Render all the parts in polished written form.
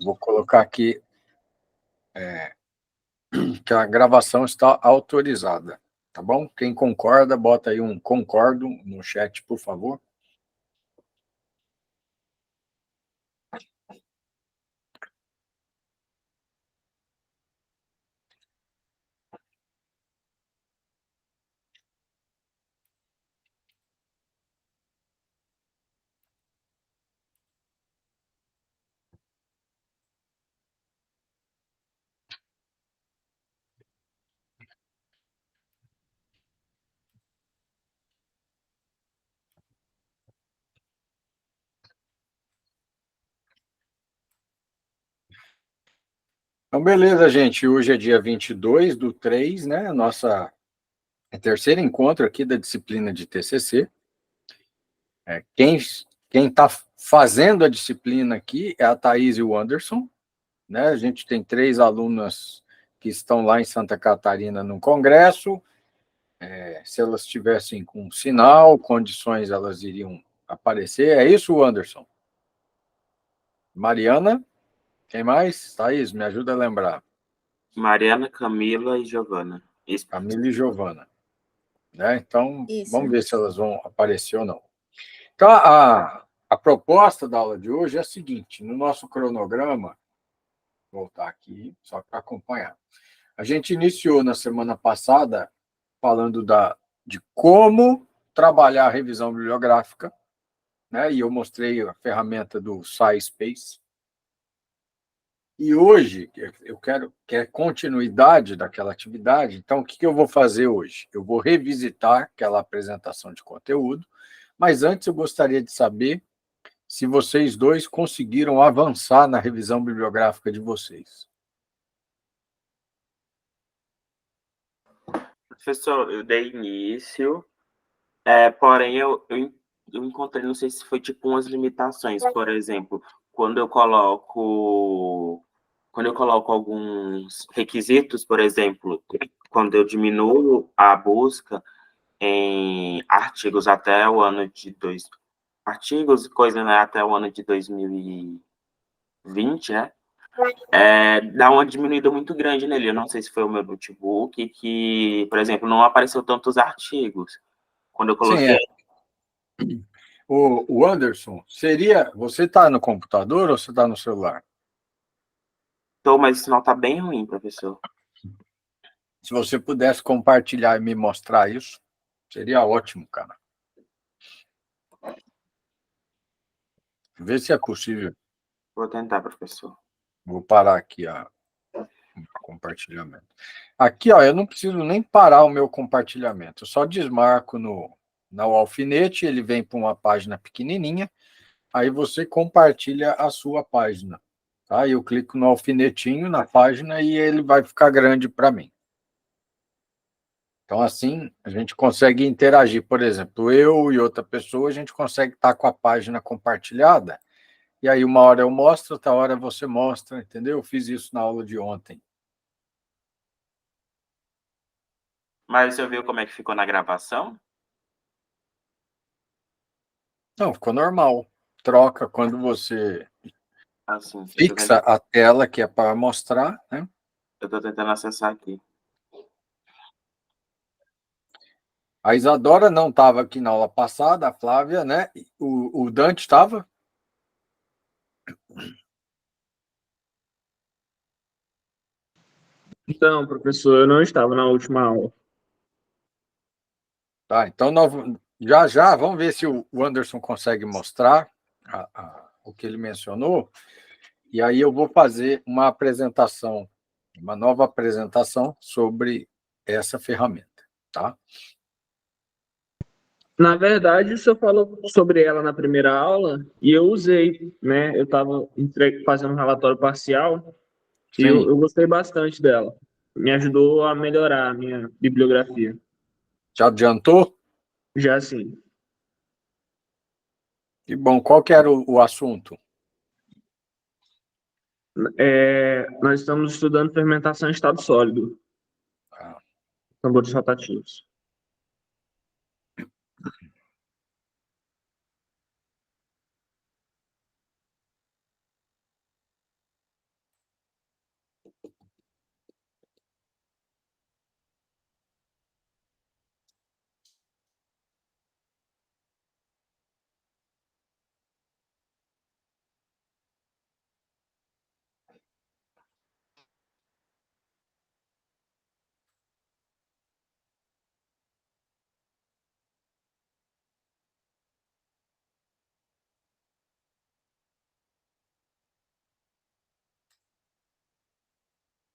Vou colocar aqui que a gravação está autorizada, tá bom? Quem concorda, bota aí um concordo no chat, por favor. Então, beleza, gente. Hoje é dia 22/3, né? Nossa terceiro encontro aqui da disciplina de TCC. Quem está fazendo a disciplina aqui é a Thaís e o Anderson, né? A gente tem 3 alunas que estão lá em Santa Catarina no congresso. Se elas estivessem com sinal, condições, elas iriam aparecer. É isso, Anderson? Mariana? Quem mais? Thaís, me ajuda a lembrar. Mariana, Camila e Giovana. Isso. Camila e Giovana. Né? Então, Isso. vamos ver se elas vão aparecer ou não. Então, a proposta da aula de hoje é a seguinte: no nosso cronograma, vou voltar aqui só para acompanhar. A gente iniciou na semana passada falando de como trabalhar a revisão bibliográfica, né? E eu mostrei a ferramenta do SciSpace. E hoje eu quero continuidade daquela atividade. Então, o que eu vou fazer hoje? Eu vou revisitar aquela apresentação de conteúdo, mas antes eu gostaria de saber se vocês dois conseguiram avançar na revisão bibliográfica de vocês. Professor, eu dei início, porém eu encontrei, não sei se foi tipo umas limitações, por exemplo, quando eu coloco alguns requisitos, por exemplo, quando eu diminuo a busca em artigos até o ano de artigos e coisa, né, até o ano de 2020, né? Dá uma diminuída muito grande nele. Eu não sei se foi o meu notebook que, por exemplo, não apareceu tantos artigos. Quando eu Sim, coloquei. O Anderson, você está no computador ou você está no celular? Mas o sinal está bem ruim, professor. Se você pudesse compartilhar e me mostrar isso, seria ótimo, cara. Vê se é possível. Vou tentar, professor. Vou parar aqui o compartilhamento. Aqui, ó, eu não preciso nem parar o meu compartilhamento. Eu só desmarco no alfinete, ele vem para uma página pequenininha, aí você compartilha a sua página. Tá? Eu clico no alfinetinho na página e ele vai ficar grande para mim. Então, assim, a gente consegue interagir. Por exemplo, eu e outra pessoa, a gente consegue estar com a página compartilhada, e aí uma hora eu mostro, outra hora você mostra, entendeu? Eu fiz isso na aula de ontem. Mas você viu como é que ficou na gravação? Não, ficou normal. Troca quando você Assim, fixa a tela, que é para mostrar, né? eu estou tentando acessar aqui. A Isadora não estava aqui na aula passada, a Flávia, né? O Dante estava? Então, professor, eu não estava na última aula. Tá, então nós, já vamos ver se o Anderson consegue mostrar o que ele mencionou, e aí eu vou fazer uma apresentação, uma nova apresentação sobre essa ferramenta, tá? Na verdade, o senhor falou sobre ela na primeira aula e eu usei, né? Eu estava fazendo um relatório parcial e Sim. eu gostei bastante dela. Me ajudou a melhorar a minha bibliografia. Já adiantou? Já sim. Que bom. Qual que era o assunto? Nós estamos estudando fermentação em estado sólido, Ah, tambores rotativos.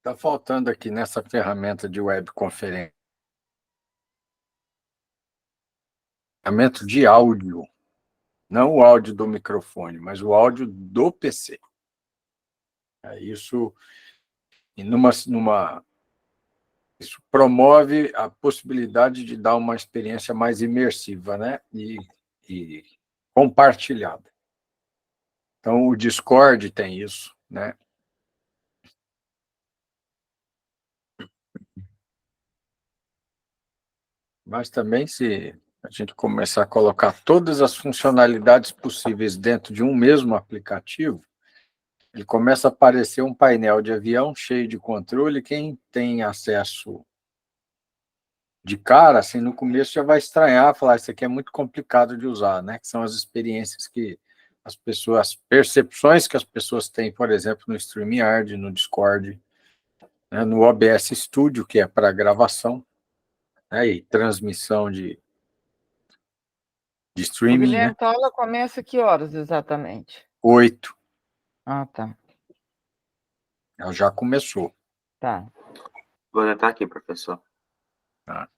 Está faltando aqui nessa ferramenta de webconferência, ferramenta de áudio, não o áudio do microfone, mas o áudio do PC. Isso, isso promove a possibilidade de dar uma experiência mais imersiva, né? E compartilhada. Então, o Discord tem isso, né? Mas também, se a gente começar a colocar todas as funcionalidades possíveis dentro de um mesmo aplicativo, ele começa a aparecer um painel de avião cheio de controle. Quem tem acesso de cara, assim, no começo já vai estranhar, falar, isso aqui é muito complicado de usar, né? Que são as experiências que as pessoas, as percepções que as pessoas têm, por exemplo, no StreamYard, no Discord, né? No OBS Studio, que é para gravação, né? E transmissão de O streaming, né? Guilherme, tua aula começa que horas exatamente? 8. Ah, tá. Ela já começou. Tá. Vou tentar aqui, professor. Tá?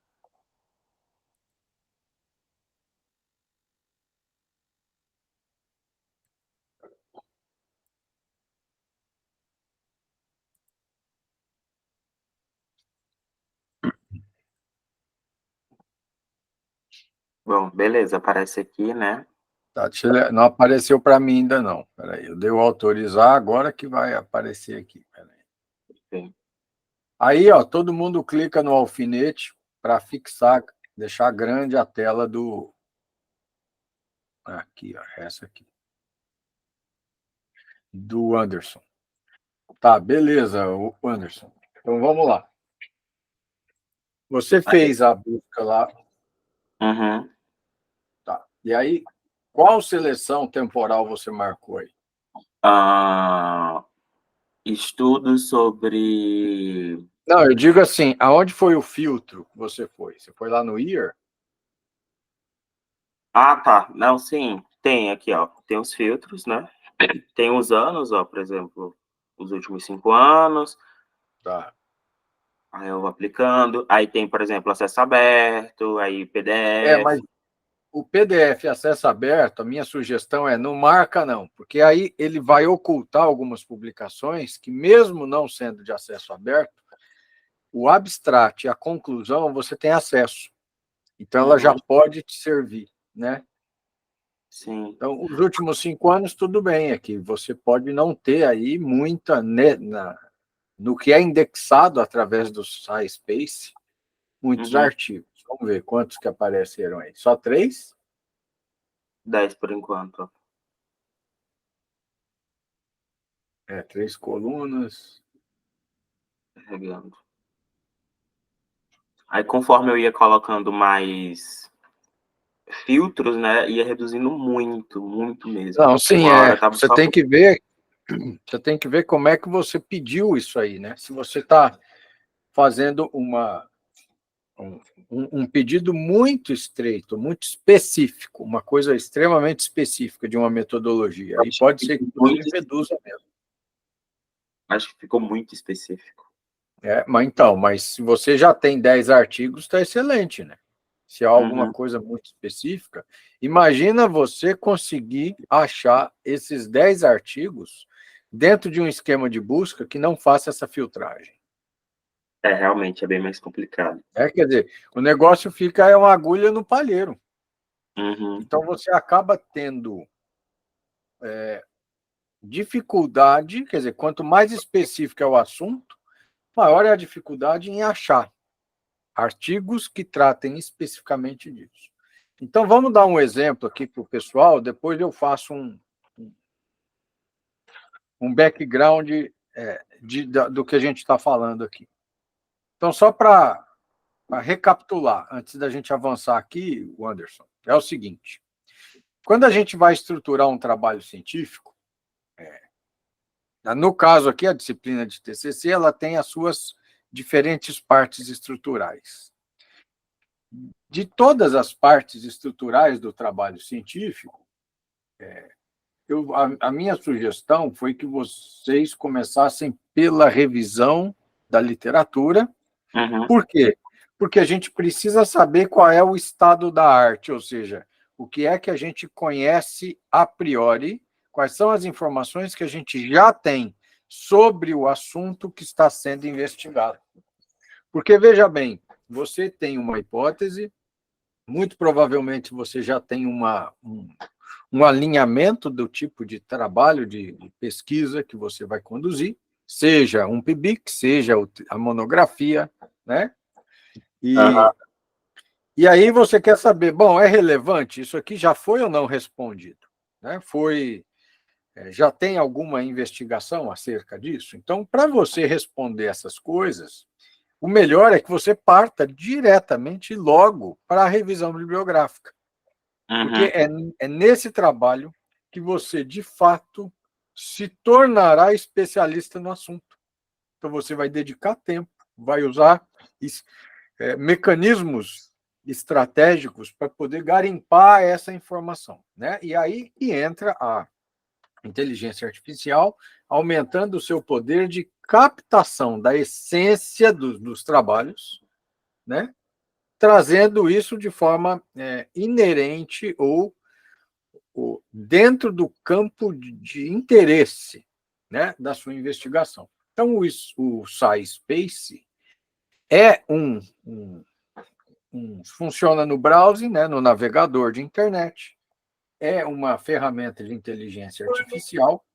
Bom, beleza, aparece aqui, né? Tá, não apareceu para mim ainda não. Espera aí, eu dei o autorizar, agora que vai aparecer aqui. Espera aí. Sim. Aí, ó, todo mundo clica no alfinete para fixar, deixar grande a tela do... Aqui, ó, essa aqui. Do Anderson. Tá, beleza, o Anderson. Então, vamos lá. Você fez a busca lá, Uhum. tá. E aí, qual seleção temporal você marcou aí? Estudos sobre... Não, eu digo assim, aonde foi o filtro que você foi? Você foi lá no year? Ah, tá. Não, sim. Tem aqui, ó. Tem os filtros, né? Tem os anos, ó, por exemplo, os últimos 5 anos. Tá. Aí eu vou aplicando. Aí tem, por exemplo, acesso aberto, aí PDF. Mas o PDF acesso aberto, a minha sugestão é não marca não, porque aí ele vai ocultar algumas publicações que, mesmo não sendo de acesso aberto, o abstract e a conclusão você tem acesso. Então, ela já pode te servir, né? Sim. Então, os últimos 5 anos, tudo bem, é que você pode não ter aí muita, né, no que é indexado através do SciSpace, muitos artigos. Vamos ver quantos que apareceram aí. Só 3? 10 por enquanto. 3 colunas. Carregando. Aí, conforme eu ia colocando mais filtros, né, ia reduzindo muito, muito mesmo. Não, sim, você só... tem que ver como é que você pediu isso aí, né? Se você está fazendo um pedido muito estreito, muito específico, uma coisa extremamente específica de uma metodologia, aí pode ser que você reduza mesmo. Acho que ficou muito específico. Mas se você já tem 10 artigos, está excelente, né? Se há alguma coisa muito específica, imagina você conseguir achar esses 10 artigos dentro de um esquema de busca que não faça essa filtragem. Realmente é bem mais complicado. Quer dizer, o negócio fica uma agulha no palheiro. Então, você acaba tendo dificuldade, quer dizer, quanto mais específico é o assunto, maior é a dificuldade em achar artigos que tratem especificamente disso. Então, vamos dar um exemplo aqui para o pessoal, depois eu faço um background do que a gente está falando aqui. Então, só para recapitular, antes da gente avançar aqui, Anderson, é o seguinte: quando a gente vai estruturar um trabalho científico, no caso aqui, a disciplina de TCC, ela tem as suas diferentes partes estruturais. De todas as partes estruturais do trabalho científico, a minha sugestão foi que vocês começassem pela revisão da literatura. Uhum. Por quê? Porque a gente precisa saber qual é o estado da arte, ou seja, o que é que a gente conhece a priori, quais são as informações que a gente já tem sobre o assunto que está sendo investigado. Porque, veja bem, você tem uma hipótese, muito provavelmente você já tem um alinhamento do tipo de trabalho, de pesquisa que você vai conduzir, seja um PIBIC, seja a monografia, né? E aí você quer saber, bom, é relevante? Isso aqui já foi ou não respondido? Né? Já tem alguma investigação acerca disso? Então, para você responder essas coisas, o melhor é que você parta diretamente logo para a revisão bibliográfica. Porque é nesse trabalho que você, de fato, se tornará especialista no assunto. Então, você vai dedicar tempo, vai usar mecanismos estratégicos para poder garimpar essa informação. Né? E aí que entra a inteligência artificial, aumentando o seu poder de captação da essência dos trabalhos, né? Trazendo isso de forma inerente ou dentro do campo de interesse, né, da sua investigação. Então, o SciSpace é funciona no browser, né, no navegador de internet, é uma ferramenta de inteligência artificial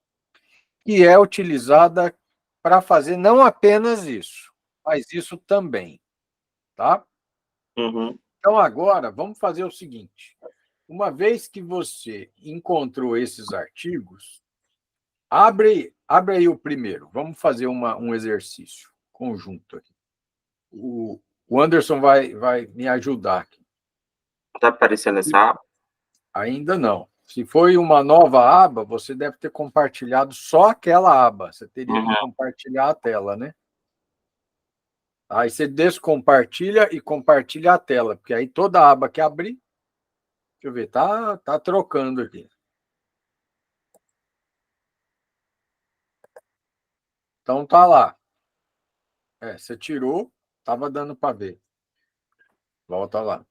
que é utilizada para fazer não apenas isso, mas isso também, tá? Uhum. Então, agora, vamos fazer o seguinte. Uma vez que você encontrou esses artigos, abre aí o primeiro. Vamos fazer um exercício conjunto aqui. O Anderson vai me ajudar aqui. Tá aparecendo essa aba? Ainda não. Se foi uma nova aba, você deve ter compartilhado só aquela aba. Você teria que compartilhar a tela, né? Aí você descompartilha e compartilha a tela, porque aí toda aba que abrir, deixa eu ver, tá trocando aqui. Então tá lá. Você tirou, estava dando para ver. Volta lá.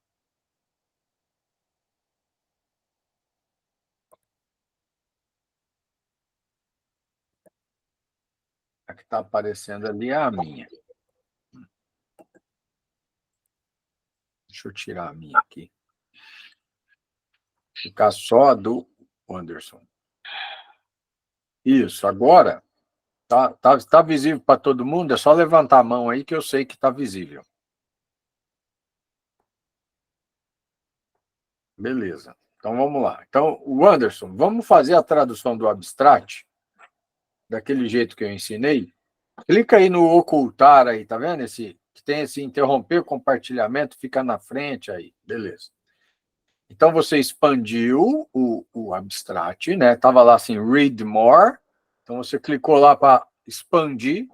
A que está aparecendo ali é a minha. Deixa eu tirar a minha aqui. Ficar só a do Anderson. Isso, agora tá visível para todo mundo? É só levantar a mão aí que eu sei que está visível. Beleza. Então vamos lá. Então, o Anderson, vamos fazer a tradução do abstract daquele jeito que eu ensinei. Clica aí no ocultar aí, tá vendo? Que tem esse interromper compartilhamento, fica na frente aí. Beleza. Então você expandiu o abstract, né? Tava lá assim, read more. Então você clicou lá para expandir.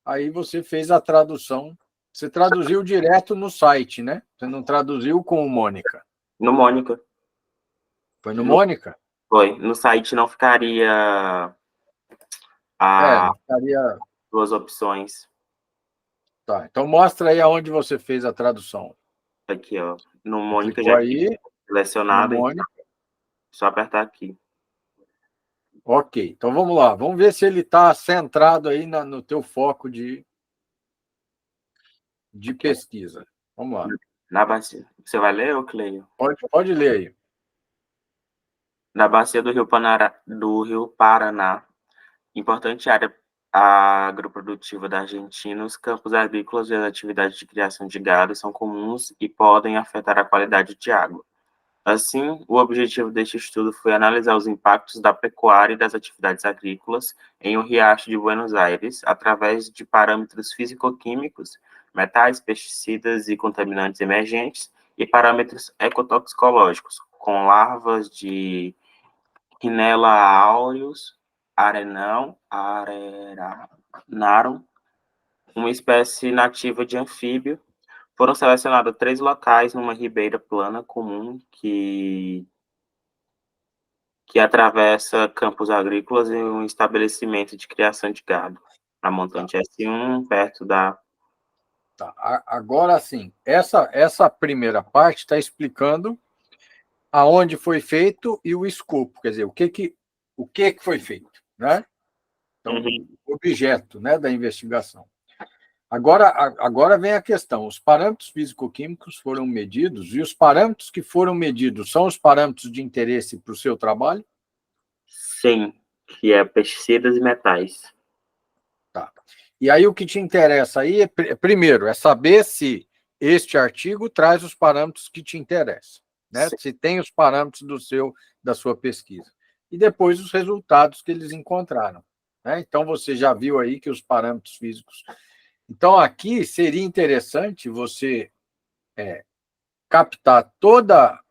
Aí você fez a tradução. Você traduziu direto no site, né? Você não traduziu com o Mônica. No Mônica. Foi no Mônica? Foi. No site não ficaria Não ficaria. duas opções. Tá, então mostra aí aonde você fez a tradução. Aqui, ó. No Mônica Clicou já aí, selecionado. no Mônica. Só apertar aqui. Ok, então vamos lá. Vamos ver se ele está centrado aí no teu foco de pesquisa. Vamos lá. Na bacia. Você vai ler ou Cleio? Pode ler aí. Na bacia do Rio Paraná, importante área agroprodutiva da Argentina, os campos agrícolas e as atividades de criação de gado são comuns e podem afetar a qualidade de água. Assim, o objetivo deste estudo foi analisar os impactos da pecuária e das atividades agrícolas em um riacho de Buenos Aires, através de parâmetros físico-químicos, metais, pesticidas e contaminantes emergentes, e parâmetros ecotoxicológicos, com larvas de Rhinella aureus, arenarum, uma espécie nativa de anfíbio. Foram selecionados 3 locais numa ribeira plana comum que atravessa campos agrícolas e um estabelecimento de criação de gado. A montante S1, perto da... Tá. Agora, sim, essa primeira parte está explicando aonde foi feito e o escopo, quer dizer, o que foi feito, né? Então, Uhum. o objeto, né, da investigação. Agora vem a questão: os parâmetros físico-químicos foram medidos e os parâmetros que foram medidos são os parâmetros de interesse para o seu trabalho? Sim, que é pesticidas e metais. Tá. E aí o que te interessa aí, primeiro, é saber se este artigo traz os parâmetros que te interessam, né? Sim. Se tem os parâmetros da sua pesquisa. E depois os resultados que eles encontraram, né? Então, você já viu aí que os parâmetros físicos... Então, aqui seria interessante você captar toda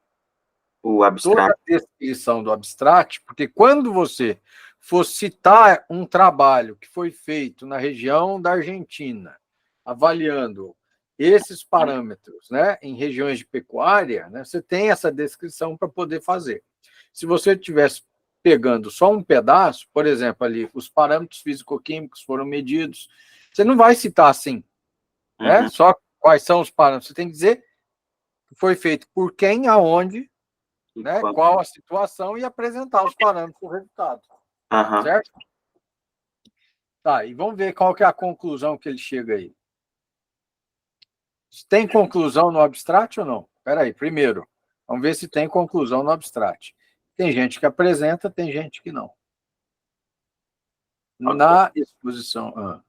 O a abstrato. descrição do abstract, porque quando você for citar um trabalho que foi feito na região da Argentina, avaliando esses parâmetros, né, em regiões de pecuária, né, você tem essa descrição para poder fazer. Se você estivesse pegando só um pedaço, por exemplo, ali, os parâmetros físico-químicos foram medidos, você não vai citar assim, né, Uhum. só quais são os parâmetros, você tem que dizer que foi feito por quem, aonde, E né, quanto... qual a situação e apresentar os parâmetros do resultado, Aham. certo? Tá, e vamos ver qual que é a conclusão que ele chega aí. Tem conclusão no abstract ou não? Espera aí, primeiro, vamos ver se tem conclusão no abstract. Tem gente que apresenta, tem gente que não. Ok. Na exposição...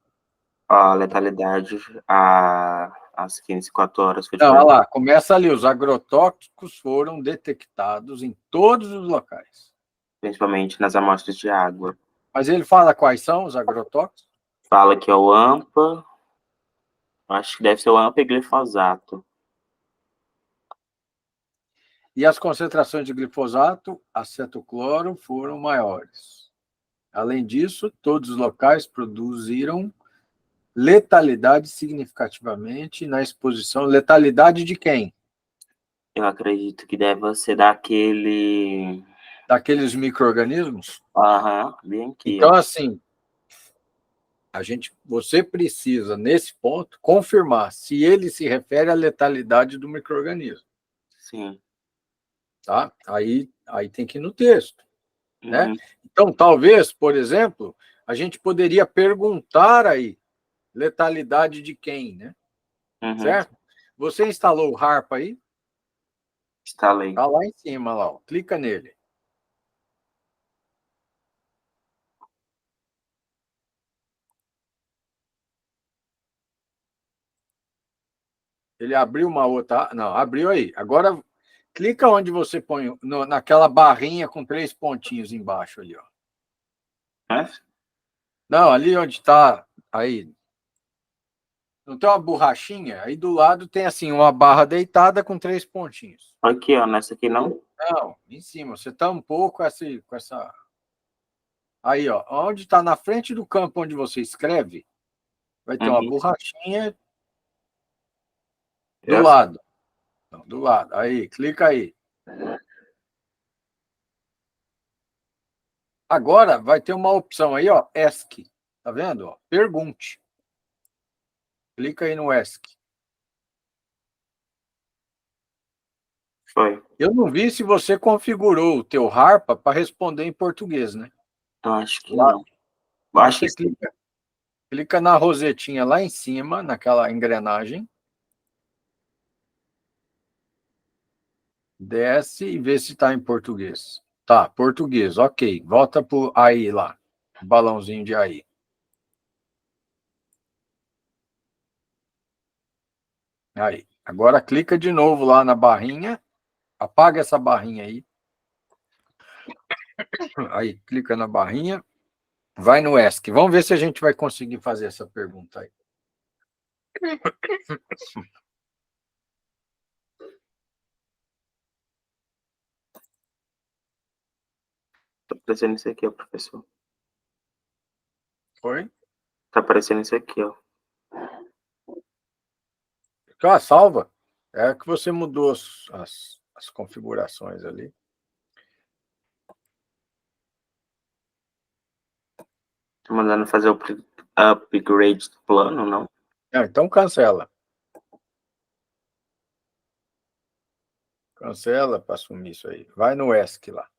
A letalidade às 15h, 4 foi de Não, olha 40. lá, começa ali, os agrotóxicos foram detectados em todos os locais. Principalmente nas amostras de água. Mas ele fala quais são os agrotóxicos? Fala que é o AMPA, acho que deve ser o AMPA e glifosato. E as concentrações de glifosato, acetocloro, foram maiores. Além disso, todos os locais produziram letalidade significativamente na exposição. Letalidade de quem? Eu acredito que deve ser daquele... Daqueles micro-organismos? Aham, bem aqui, Então, ó. assim, você precisa, nesse ponto, confirmar se ele se refere à letalidade do micro-organismo. Sim. Tá? Aí tem que ir no texto. Né? Uhum. Então, talvez, por exemplo, a gente poderia perguntar aí, letalidade de quem, né? Uhum. Certo? Você instalou o harpa aí? Instalei. Está lá em cima, lá, ó. Clica nele. Ele abriu uma outra... Não, abriu aí. Agora, clica onde você põe, naquela barrinha com 3 pontinhos embaixo ali, ó. É? Não, ali onde está, aí. Não tem uma borrachinha? Aí do lado tem, assim, uma barra deitada com 3 pontinhos. Aqui, ó, nessa aqui não? Não, em cima. Você está um pouco com essa... Aí, ó, onde está na frente do campo onde você escreve, vai ter uma Uhum. borrachinha do Essa? lado. Não, do lado. Aí, clica aí. Agora vai ter uma opção aí, ó, ESC. Tá vendo? Ó, pergunte. Clica aí no ESC. Foi. Eu não vi se você configurou o teu harpa para responder em português, né? Eu acho que Lá. não. Eu Então acho você que sim. clica na rosetinha lá em cima, naquela engrenagem. Desce e vê se está em português. Tá, português, ok. Volta pro aí lá. Balãozinho de aí. Aí. Agora clica de novo lá na barrinha. Apaga essa barrinha aí. Aí, clica na barrinha. Vai no ESC. Vamos ver se a gente vai conseguir fazer essa pergunta aí. Tá aparecendo isso aqui, ó, professor. Foi? Tá aparecendo isso aqui, ó. Ah, salva. É que você mudou as configurações ali. Tô mandando fazer o print upgrade do plano, não? Então cancela. Cancela para assumir isso aí. Vai no ESC lá.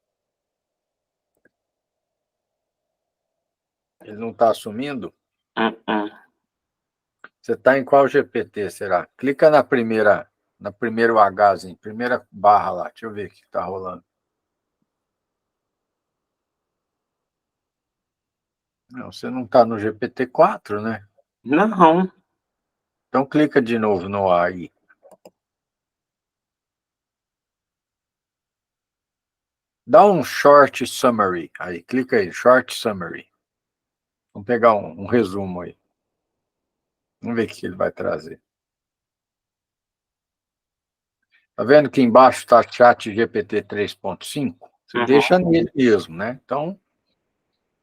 Ele não está assumindo? Você está em qual GPT, será? Clica na primeiro Hzinho, primeira barra lá. Deixa eu ver o que está rolando. Não, você não está no GPT-4, né? Não. Então clica de novo no A aí. Dá um short summary. Aí, clica aí, short summary. Vamos pegar um resumo aí. Vamos ver o que ele vai trazer. Tá vendo que embaixo está chat GPT 3.5? Você deixa nele mesmo, né? Então,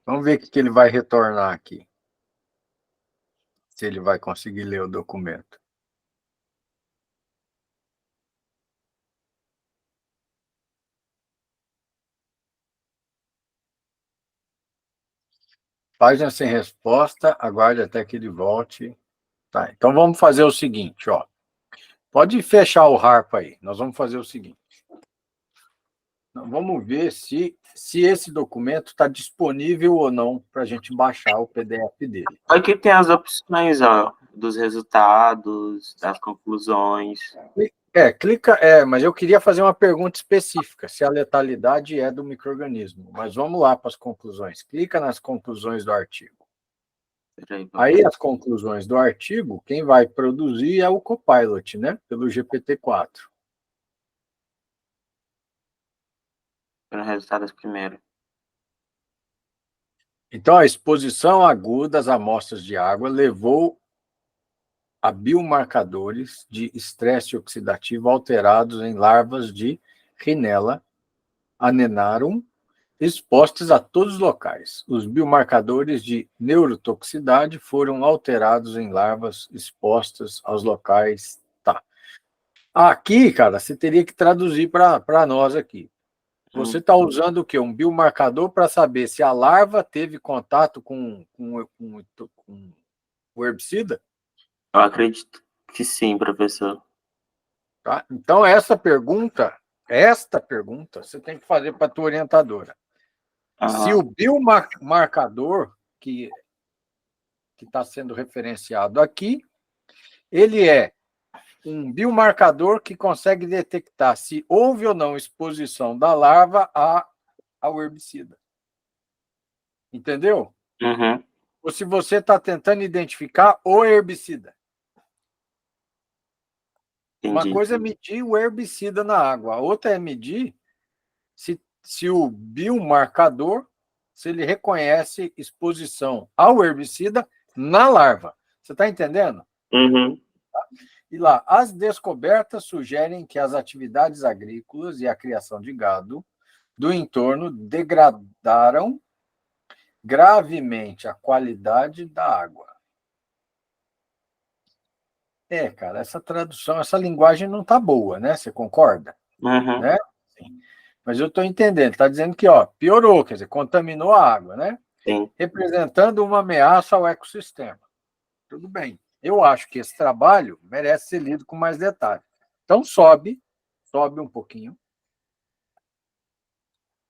vamos ver o que ele vai retornar aqui. Se ele vai conseguir ler o documento. Página sem resposta, aguarde até que ele volte. Tá, então vamos fazer o seguinte, ó. Pode fechar o harpa aí. Nós vamos fazer o seguinte. Vamos ver se esse documento está disponível ou não para a gente baixar o PDF dele. Aqui tem as opções, ó, dos resultados, das conclusões. Clica, mas eu queria fazer uma pergunta específica, se a letalidade é do micro-organismo. Mas vamos lá para as conclusões. Clica nas conclusões do artigo. Aí as conclusões do artigo, quem vai produzir é o Copilot, né? Pelo GPT-4. Pelo resultado primeiro. Então, a exposição aguda às amostras de água levou a biomarcadores de estresse oxidativo alterados em larvas de Rhinella anenarum expostas a todos os locais. Os biomarcadores de neurotoxicidade foram alterados em larvas expostas aos locais. Tá. Aqui, cara, você teria que traduzir para nós aqui. Você está usando o quê? Um biomarcador para saber se a larva teve contato com o herbicida? Eu acredito que sim, professor. Tá? Então, esta pergunta você tem que fazer para a tua orientadora. Se o biomarcador que está sendo referenciado aqui, ele é um biomarcador que consegue detectar se houve ou não exposição da larva ao herbicida. Entendeu? Ou se você está tentando identificar o herbicida. Entendi. Uma coisa é medir o herbicida na água, a outra é medir se o biomarcador, se ele reconhece exposição ao herbicida na larva. Você está entendendo? E lá, as descobertas sugerem que as atividades agrícolas e a criação de gado do entorno degradaram gravemente a qualidade da água. Cara, essa tradução, essa linguagem não está boa, né? Você concorda? Né? Sim. Mas eu estou entendendo. Está dizendo que piorou, quer dizer, contaminou a água, né? Sim. Representando uma ameaça ao ecossistema. Tudo bem. Eu acho que esse trabalho merece ser lido com mais detalhe. Então, sobe um pouquinho.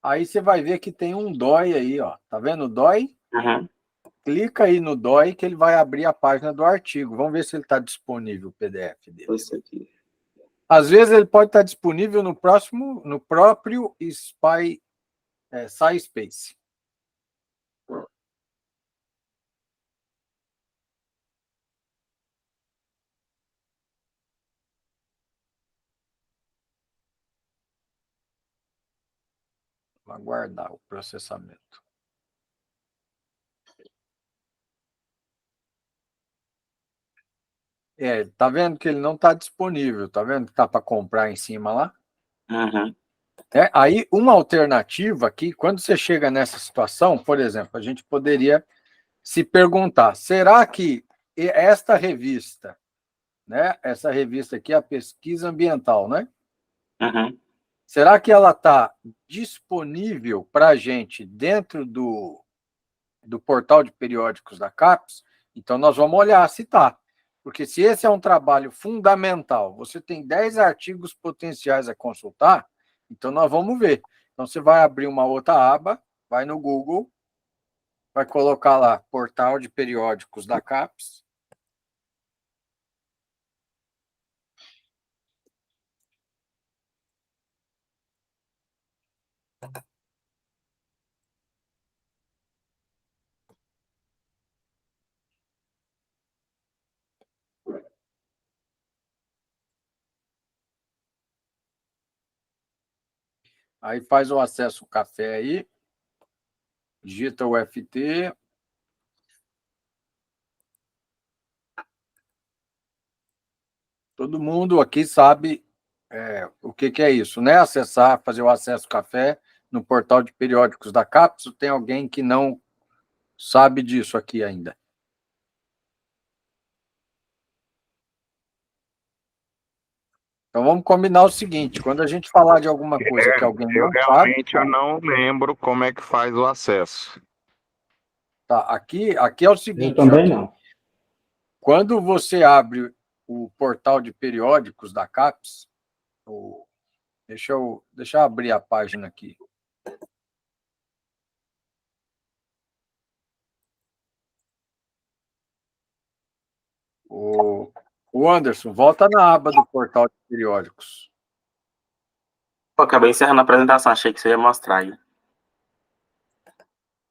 Aí você vai ver que tem um DOI aí, ó. Tá vendo o DOI? Clica aí no DOI que ele vai abrir a página do artigo. Vamos ver se ele está disponível, o PDF dele. Esse aqui. Às vezes ele pode estar disponível no próprio SciSpace. Vou aguardar o processamento. Tá vendo que ele não está disponível, tá vendo que tá para comprar em cima lá? Aí, uma alternativa aqui, quando você chega nessa situação, por exemplo, a gente poderia se perguntar, será que esta revista, né, essa revista aqui, a Pesquisa Ambiental, né? Será que ela está disponível para a gente dentro do portal de periódicos da CAPES? Então, nós vamos olhar se está. Porque se esse é um trabalho fundamental, você tem 10 artigos potenciais a consultar, então nós vamos ver. Então, você vai abrir uma outra aba, vai no Google, vai colocar lá, portal de periódicos da CAPES. Aí faz o acesso café aí, digita o FT. Todo mundo aqui sabe o que é isso, né? Acessar, fazer o acesso café no portal de periódicos da CAPES. Tem alguém que não sabe disso aqui ainda? Então vamos combinar o seguinte: quando a gente falar de alguma coisa que alguém Eu não sabe, realmente eu não lembro como é que faz o acesso. tá? Aqui é o Eu seguinte, também Joaquim. não. Quando você abre o portal de periódicos da CAPES, deixa eu abrir a página aqui. O Anderson, volta na aba do portal de periódicos. Pô, acabei encerrando a apresentação, achei que você ia mostrar aí.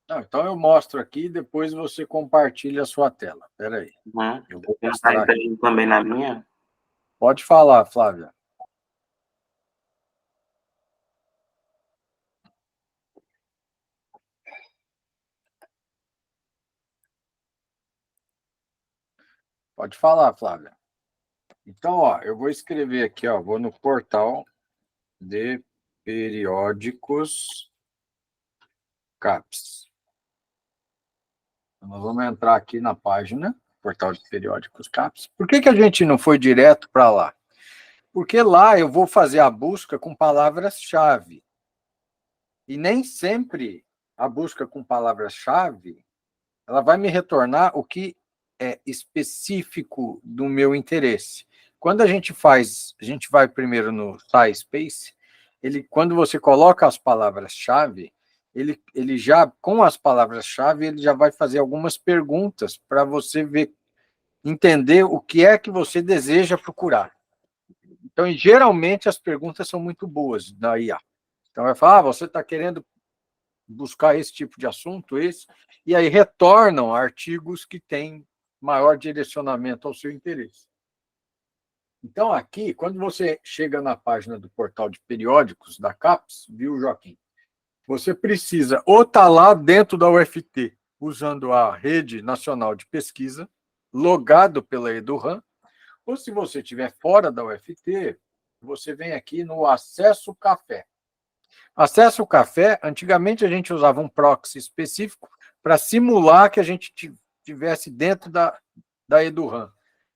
Não, então eu mostro aqui e depois você compartilha a sua tela. Espera aí. Uhum. Eu vou Não está mostrar aqui. entendendo também na minha? Pode falar, Flávia. Pode falar, Flávia. Então, ó, eu vou escrever aqui, ó, vou no portal de periódicos CAPES. Nós vamos entrar aqui na página, portal de periódicos CAPES. Por que a gente não foi direto para lá? Porque lá eu vou fazer a busca com palavras-chave. E nem sempre a busca com palavras-chave ela vai me retornar o que é específico do meu interesse. Quando a gente vai primeiro no SciSpace, quando você coloca as palavras-chave, ele já, com as palavras-chave, ele já vai fazer algumas perguntas para você entender o que é que você deseja procurar. Então, e geralmente, as perguntas são muito boas da IA. Então, vai falar, você está querendo buscar esse tipo de assunto, e aí retornam artigos que têm maior direcionamento ao seu interesse. Então, aqui, quando você chega na página do portal de periódicos da CAPES, viu, Joaquim? Você precisa ou estar lá dentro da UFT, usando a Rede Nacional de Pesquisa, logado pela EduRAN, ou se você estiver fora da UFT, você vem aqui no Acesso Café. Acesso Café, antigamente a gente usava um proxy específico para simular que a gente estivesse dentro da EduRAN.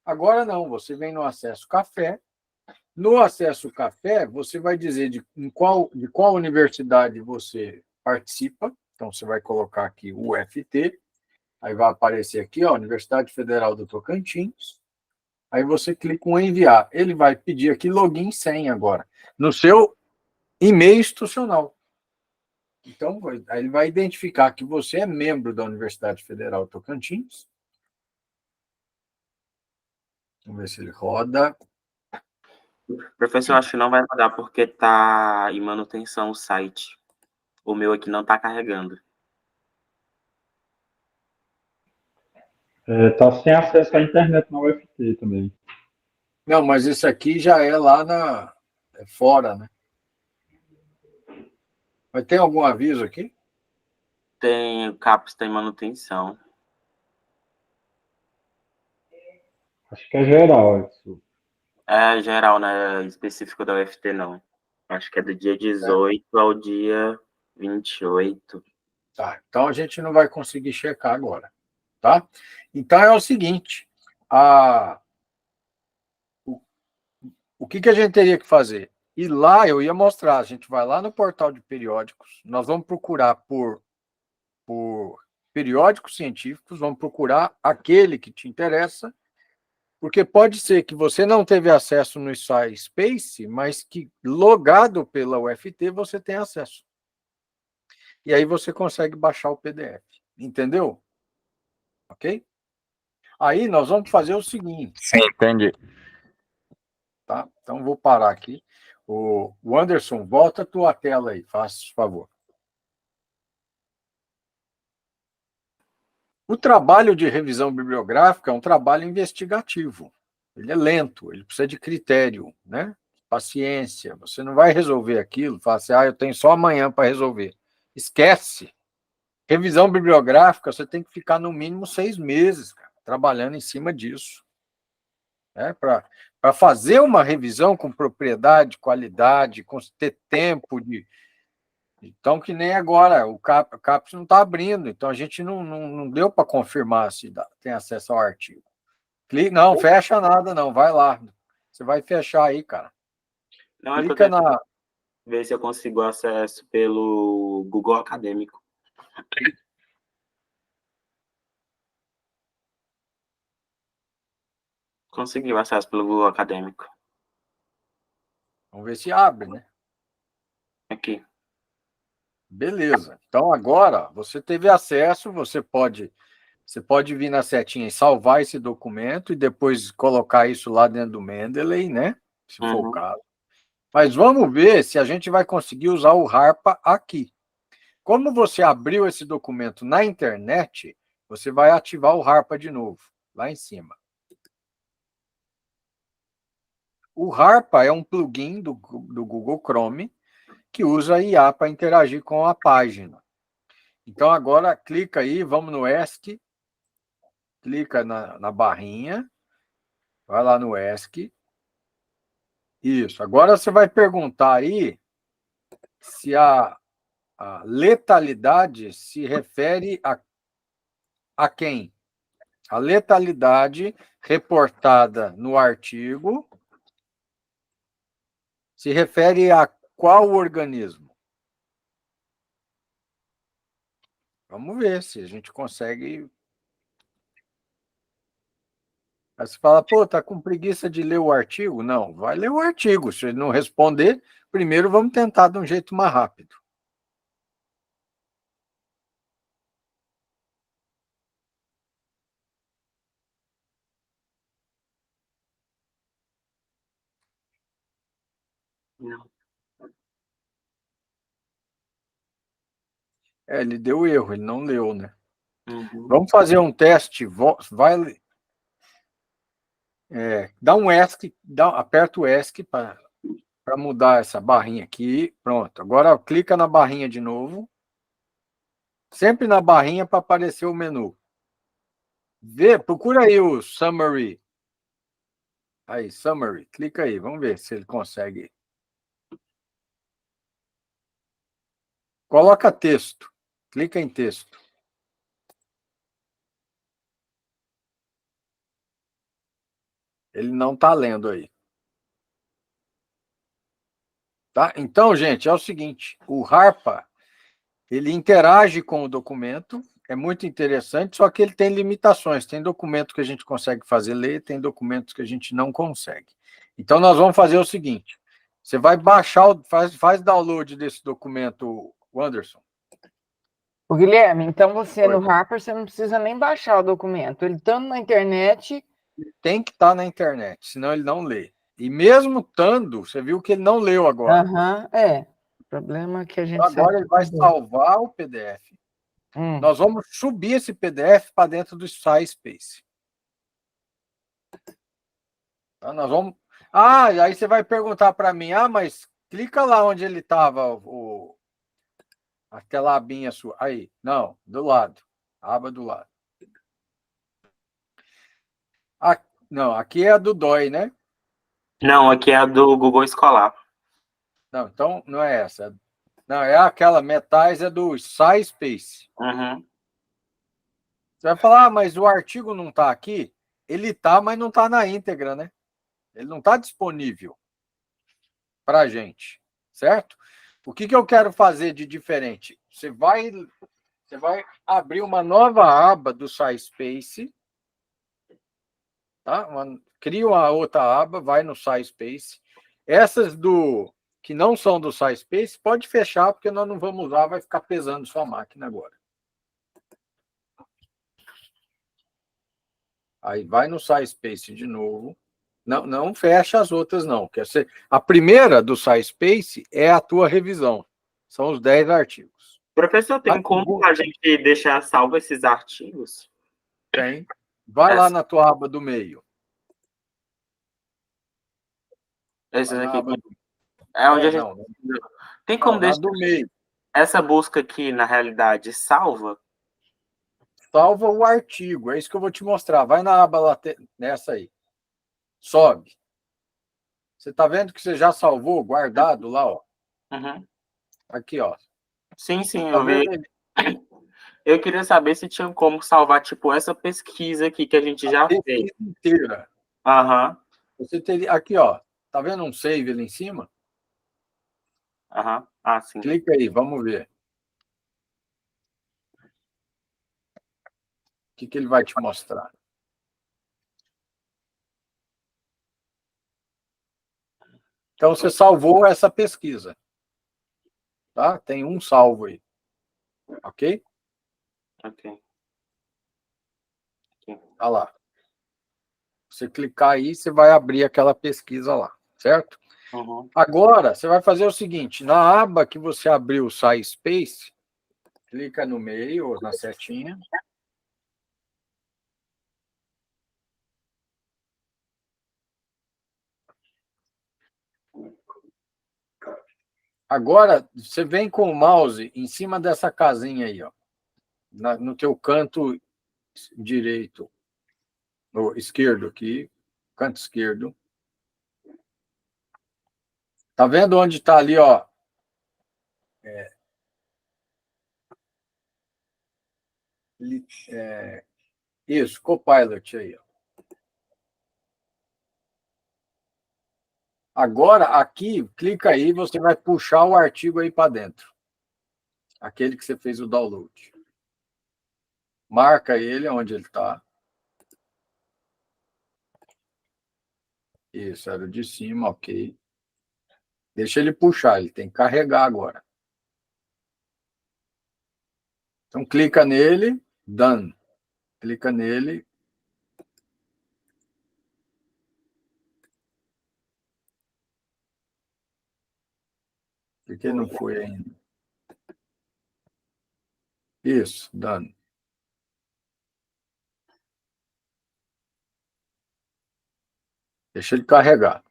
Agora não, você vem no Acesso Café. No Acesso Café, você vai dizer de qual universidade você participa. Então, você vai colocar aqui o UFT. Aí vai aparecer aqui, ó, Universidade Federal do Tocantins. Aí você clica em enviar. Ele vai pedir aqui login e senha agora, no seu e-mail institucional. Então, aí ele vai identificar que você é membro da Universidade Federal do Tocantins. Vamos ver se ele roda. Professor, acho que não vai rodar porque está em manutenção o site. O meu aqui não está carregando. Tá sem acesso à internet na UFT também. Não, mas isso aqui já é lá fora, né? Mas tem algum aviso aqui? Tem, o CAPES está em manutenção. Acho que é geral isso. É geral, né? Específico da UFT, não. Acho que é do dia 18 ao dia 28. Tá, então a gente não vai conseguir checar agora, tá? Então é o seguinte, o que a gente teria que fazer? E lá eu ia mostrar, a gente vai lá no portal de periódicos, nós vamos procurar por periódicos científicos, vamos procurar aquele que te interessa, porque pode ser que você não teve acesso no SciSpace, mas que logado pela UFT você tem acesso. E aí você consegue baixar o PDF. Entendeu? Ok? Aí nós vamos fazer o seguinte. Sim, entendi. Tá? Então vou parar aqui. O Anderson, volta a tua tela aí, faça favor. O trabalho de revisão bibliográfica é um trabalho investigativo. Ele é lento, ele precisa de critério, né? Paciência. Você não vai resolver aquilo, fala assim, eu tenho só amanhã para resolver. Esquece. Revisão bibliográfica, você tem que ficar no mínimo 6 meses, cara, trabalhando em cima disso. Né? Para fazer uma revisão com propriedade, qualidade, com ter tempo de. Então, que nem agora, o CAPES não está abrindo, então a gente não deu para confirmar se tem acesso ao artigo. Não, fecha nada, não, vai lá. Você vai fechar aí, cara. Não, é que eu Clica tento na. ver se eu consigo acesso pelo Google Acadêmico. Consegui o acesso pelo Google Acadêmico. Vamos ver se abre, né? Aqui. Beleza. Então, agora, você teve acesso, você pode vir na setinha e salvar esse documento e depois colocar isso lá dentro do Mendeley, né? Se for o caso. Mas vamos ver se a gente vai conseguir usar o Harpa aqui. Como você abriu esse documento na internet, você vai ativar o Harpa de novo, lá em cima. O Harpa é um plugin do Google Chrome que usa a IA para interagir com a página. Então, agora, clica aí, vamos no ESC, clica na barrinha, vai lá no ESC. Isso. Agora você vai perguntar aí se a letalidade se refere a quem? A letalidade reportada no artigo se refere a qual organismo? Vamos ver se a gente consegue. Aí você fala, tá com preguiça de ler o artigo? Não, vai ler o artigo. Se ele não responder, primeiro vamos tentar de um jeito mais rápido. Não. Ele deu erro, ele não leu, né? Uhum. Vamos fazer um teste. Vai, dá um ESC, aperta o ESC para mudar essa barrinha aqui. Pronto. Agora clica na barrinha de novo. Sempre na barrinha para aparecer o menu. Procura aí o Summary. Aí, Summary. Clica aí, vamos ver se ele consegue. Coloca texto. Clica em texto. Ele não está lendo aí. Tá? Então, gente, é o seguinte. O Harpa, ele interage com o documento. É muito interessante, só que ele tem limitações. Tem documento que a gente consegue fazer ler, tem documentos que a gente não consegue. Então, nós vamos fazer o seguinte. Você vai baixar, faz download desse documento, Anderson. O Guilherme, então você Oi. no Harper, você não precisa nem baixar o documento. Ele estando na internet... Tem que estar na internet, senão ele não lê. E mesmo estando, você viu que ele não leu agora. O problema é que a gente... Agora ele vai salvar o PDF. Nós vamos subir esse PDF para dentro do SciSpace. Tá, nós vamos... aí você vai perguntar para mim, mas clica lá onde ele estava, aquela abinha sua. Aí, não, do lado. A aba do lado. Não, aqui é a do DOI, né? Não, aqui é a do Google Escolar. Não, então não é essa. Não, é aquela metais, é do SciSpace. Uhum. Você vai falar, mas o artigo não está aqui? Ele está, mas não está na íntegra, né? Ele não está disponível para a gente, certo? O que eu quero fazer de diferente? Você vai Você vai abrir uma nova aba do SciSpace, tá? Cria uma outra aba, vai no SciSpace. Essas que não são do SciSpace, pode fechar, porque nós não vamos usar, vai ficar pesando sua máquina agora. Aí vai no SciSpace de novo. Não fecha as outras, não. A primeira do SciSpace é a tua revisão. São os 10 artigos. Professor, tem como a gente deixar salvo esses artigos? Tem. Vai lá na tua aba do meio. Esses Vai na aqui. aba É onde a gente. não. Tem como Não, deixar do meio. essa busca aqui, na realidade, salva? Salva o artigo. É isso que eu vou te mostrar. Vai na aba nessa aí. Sobe. Você está vendo que você já salvou, guardado lá, ó. Uhum. Aqui, ó. Sim, Tá eu vi. vendo? Eu queria saber se tinha como salvar, tipo, essa pesquisa aqui que a gente já fez. Pesquisa inteira. Aham, Você teria aqui, ó. Tá vendo um save ali em cima? aham. Ah, sim. Clica aí, vamos ver. O que ele vai te mostrar? Então, você salvou essa pesquisa. Tá? Tem um salvo aí. Ok? Ok. Tá lá. Você clicar aí, você vai abrir aquela pesquisa lá, certo? Uhum. Agora, você vai fazer o seguinte, na aba que você abriu o SciSpace, clica no meio, ou na setinha. Agora, você vem com o mouse em cima dessa casinha aí, ó, no teu canto direito, no esquerdo aqui, canto esquerdo. Tá vendo onde está ali, ó? Isso, Copilot aí, ó. Agora, aqui, clica aí, você vai puxar o artigo aí para dentro. Aquele que você fez o download. Marca ele onde ele está. Isso, era o de cima, ok. Deixa ele puxar, ele tem que carregar agora. Então, clica nele, done. Clica nele. Por que não foi ainda? Isso, done. Deixa ele carregar.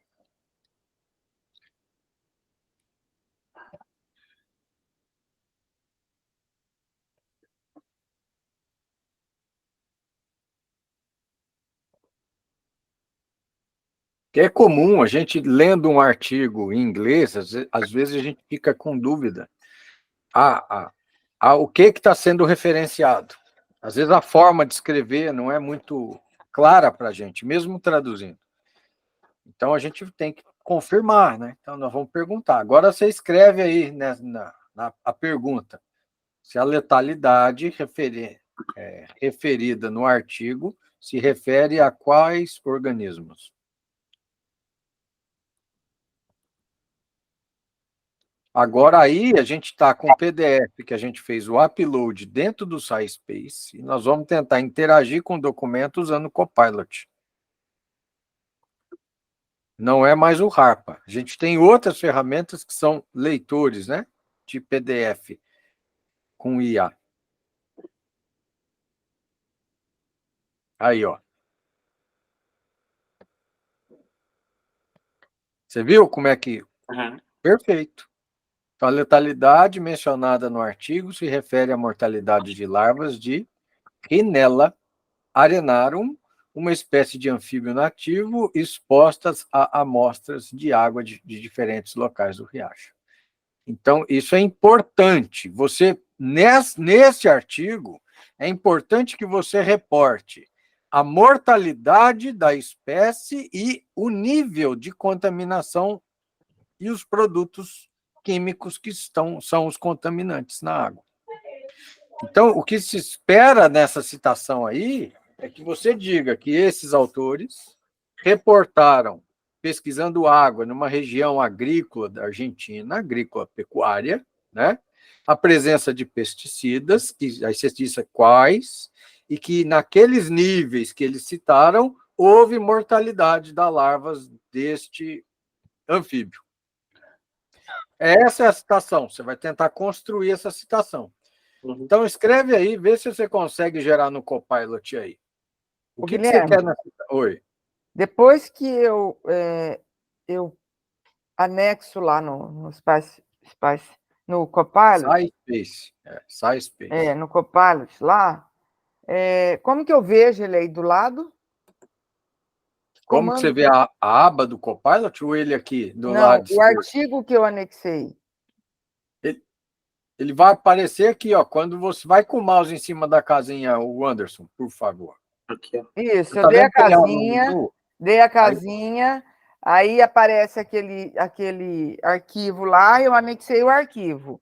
Que é comum, a gente lendo um artigo em inglês, às vezes a gente fica com dúvida. O que está sendo referenciado? Às vezes a forma de escrever não é muito clara para a gente, mesmo traduzindo. Então a gente tem que confirmar, né? Então nós vamos perguntar. Agora você escreve aí, né, a pergunta se a letalidade referida no artigo se refere a quais organismos. Agora aí a gente está com o PDF que a gente fez o upload dentro do SciSpace e nós vamos tentar interagir com o documento usando o Copilot. Não é mais o Harpa. A gente tem outras ferramentas que são leitores, né, de PDF com IA. Aí, ó. Você viu como é que... Uhum. Perfeito. Então, a letalidade mencionada no artigo se refere à mortalidade de larvas de Rhinella arenarum, uma espécie de anfíbio nativo expostas a amostras de água de diferentes locais do riacho. Então, isso é importante. Nesse artigo, é importante que você reporte a mortalidade da espécie e o nível de contaminação e os produtos químicos que são os contaminantes na água. Então, o que se espera nessa citação aí é que você diga que esses autores reportaram, pesquisando água numa região agrícola da Argentina, agrícola pecuária, né? A presença de pesticidas, que aí você disse quais, e que naqueles níveis que eles citaram, houve mortalidade das larvas deste anfíbio. Essa é a citação, você vai tentar construir essa citação. Uhum. Então, escreve aí, vê se você consegue gerar no Copilot aí. O Ô, que você Guilherme, quer na citação? Oi. depois que eu anexo lá no no Copilot, SciSpace. SciSpace. no Copilot lá, como que eu vejo ele aí do lado? Como que você Comando. vê a aba do Copilot ou ele aqui, do Não, lado o esquerdo? artigo que eu anexei. Ele vai aparecer aqui, ó, quando você vai com o mouse em cima da casinha, o Anderson, por favor. Aqui, ó. Isso, Você eu tá vendo que ele é um menu? dei a Aí, casinha, aí aparece aquele arquivo lá, eu anexei o arquivo.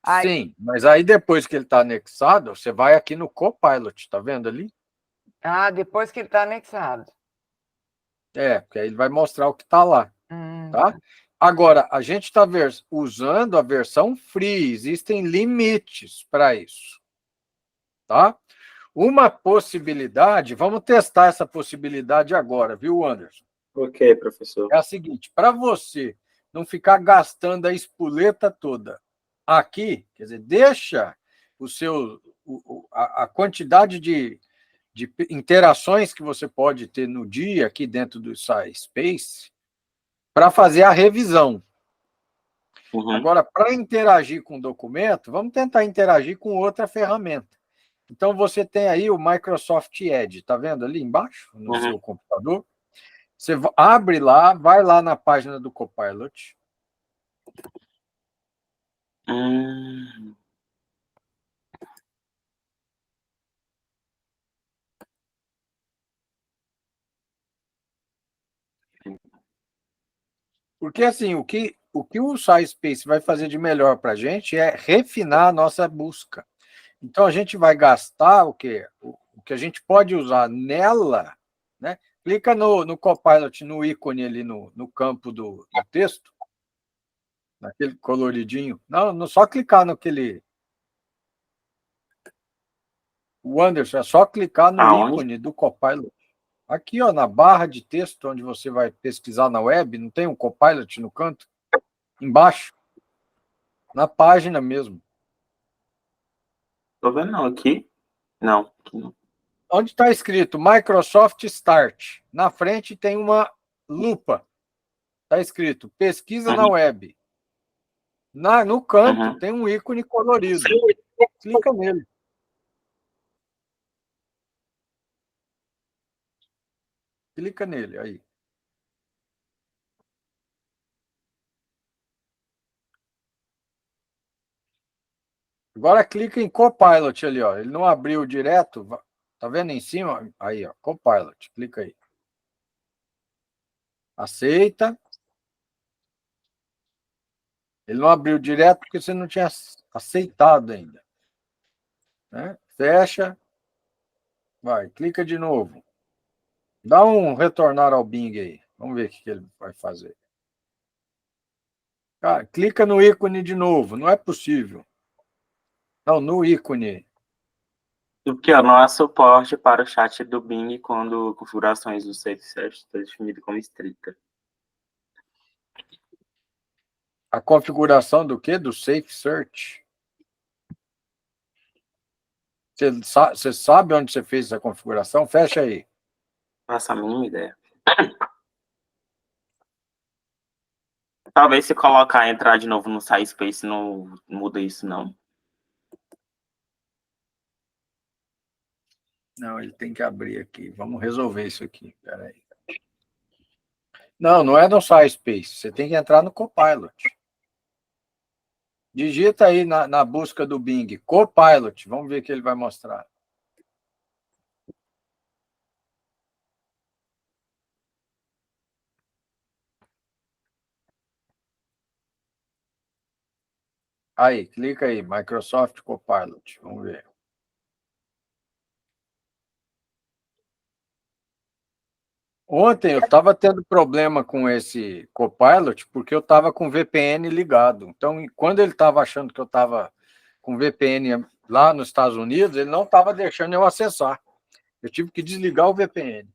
Aí, sim, mas aí depois que ele está anexado, você vai aqui no Copilot, tá vendo ali? depois que ele está anexado. Porque aí ele vai mostrar o que está lá. Tá? Agora, a gente está usando a versão free, existem limites para isso. Tá? Uma possibilidade, vamos testar essa possibilidade agora, viu, Anderson? Ok, professor. É a seguinte: para você não ficar gastando a espoleta toda aqui, quer dizer, deixa a quantidade de interações que você pode ter no dia aqui dentro do SciSpace para fazer a revisão. Uhum. Agora, para interagir com o documento, vamos tentar interagir com outra ferramenta. Então, você tem aí o Microsoft Edge, está vendo ali embaixo, no seu computador? Você abre lá, vai lá na página do Copilot. Hum. Porque, assim, o SciSpace vai fazer de melhor para a gente é refinar a nossa busca. Então, a gente vai gastar o quê? O que a gente pode usar nela, né? Clica no Copilot, no ícone ali no campo do texto, naquele coloridinho. Não, só clicar naquele. O Anderson, é só clicar no Aonde? ícone do Copilot. Aqui, ó, na barra de texto, onde você vai pesquisar na web, não tem um Copilot no canto? Embaixo. Na página mesmo. Tô vendo não, aqui. Não, aqui não. Onde está escrito Microsoft Start? Na frente tem uma lupa. Está escrito pesquisa na web. No canto Uhum. tem um ícone colorido. Clica nele. Clica nele aí. Agora clica em Copilot ali, ó. Ele não abriu direto. Tá vendo em cima? Aí, ó, Copilot. Clica aí. Aceita. Ele não abriu direto porque você não tinha aceitado ainda. Né? Fecha. Vai, clica de novo. Dá um retornar ao Bing aí. Vamos ver o que ele vai fazer. Cara, clica no ícone de novo. Não é possível. Não, no ícone. Porque ó, não há suporte para o chat do Bing quando configurações do Safe Search está definido como estrita. A configuração do quê? Do Safe Search. Você sabe onde você fez essa configuração? Fecha aí. Faço a mínima ideia. Talvez se colocar entrar de novo no SciSpace não muda isso, não. Não, ele tem que abrir aqui. Vamos resolver isso aqui. Peraí. Não, não é no SciSpace. Você tem que entrar no Copilot. Digita aí na busca do Bing, Copilot. Vamos ver o que ele vai mostrar. Aí, clica aí, Microsoft Copilot. Vamos ver. Ontem eu estava tendo problema com esse Copilot porque eu estava com o VPN ligado. Então, quando ele estava achando que eu estava com VPN lá nos Estados Unidos, ele não estava deixando eu acessar. Eu tive que desligar o VPN.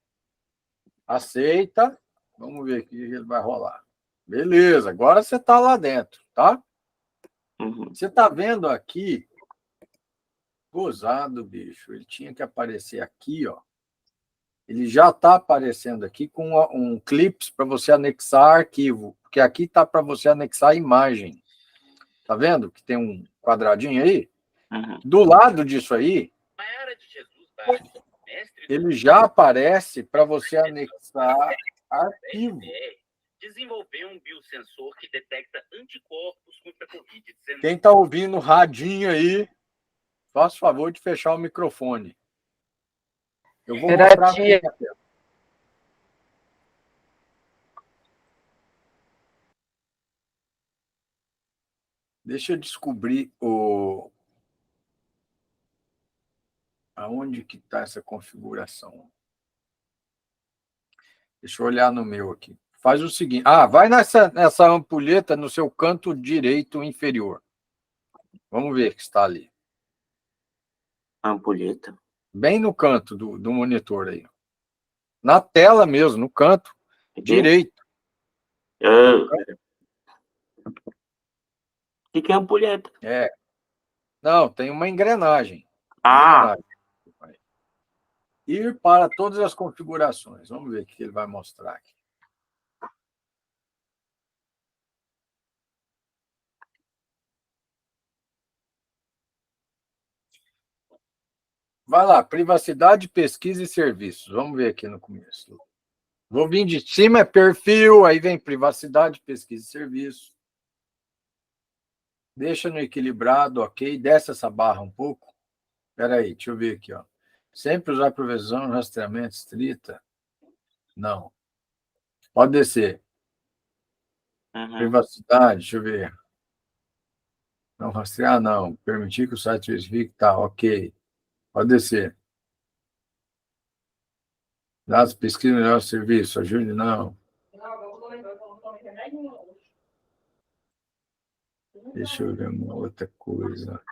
Aceita. Vamos ver o que ele vai rolar. Beleza, agora você está lá dentro, tá? Uhum. Você está vendo aqui, gozado, bicho. Ele tinha que aparecer aqui, ó. Ele já está aparecendo aqui com um clips para você anexar arquivo, porque aqui está para você anexar imagem. Tá vendo que tem um quadradinho aí? Uhum. Do lado disso aí, ele já aparece para você anexar arquivo. Desenvolveu um biosensor que detecta anticorpos contra a Covid-19. Quem está ouvindo radinho aí, faça o favor de fechar o microfone. Eu vou Era mostrar tia. aqui a tela. Deixa eu descobrir aonde que está essa configuração. Deixa eu olhar no meu aqui. Faz o seguinte. Vai nessa ampulheta no seu canto direito inferior. Vamos ver que está ali. Ampulheta. Bem no canto do monitor aí. Na tela mesmo, no canto Aqui? direito. O que é ampulheta? Não, tem uma engrenagem. Ah, Engrenagem. Ir para todas as configurações. Vamos ver o que ele vai mostrar aqui. Vai lá, privacidade, pesquisa e serviços. Vamos ver aqui no começo. Vou vir de cima, é perfil, aí vem privacidade, pesquisa e serviços. Deixa no equilibrado, ok. Desce essa barra um pouco. Espera aí, deixa eu ver aqui, ó. Sempre usar provisão, rastreamento estrita. Não. Pode descer. uhum. Privacidade, deixa eu ver. Não rastrear, não. Permitir que o site verifique, tá, ok. Pode descer. Dados, pesquisa, melhor serviço. Ajude, não. Deixa eu ver uma outra coisa.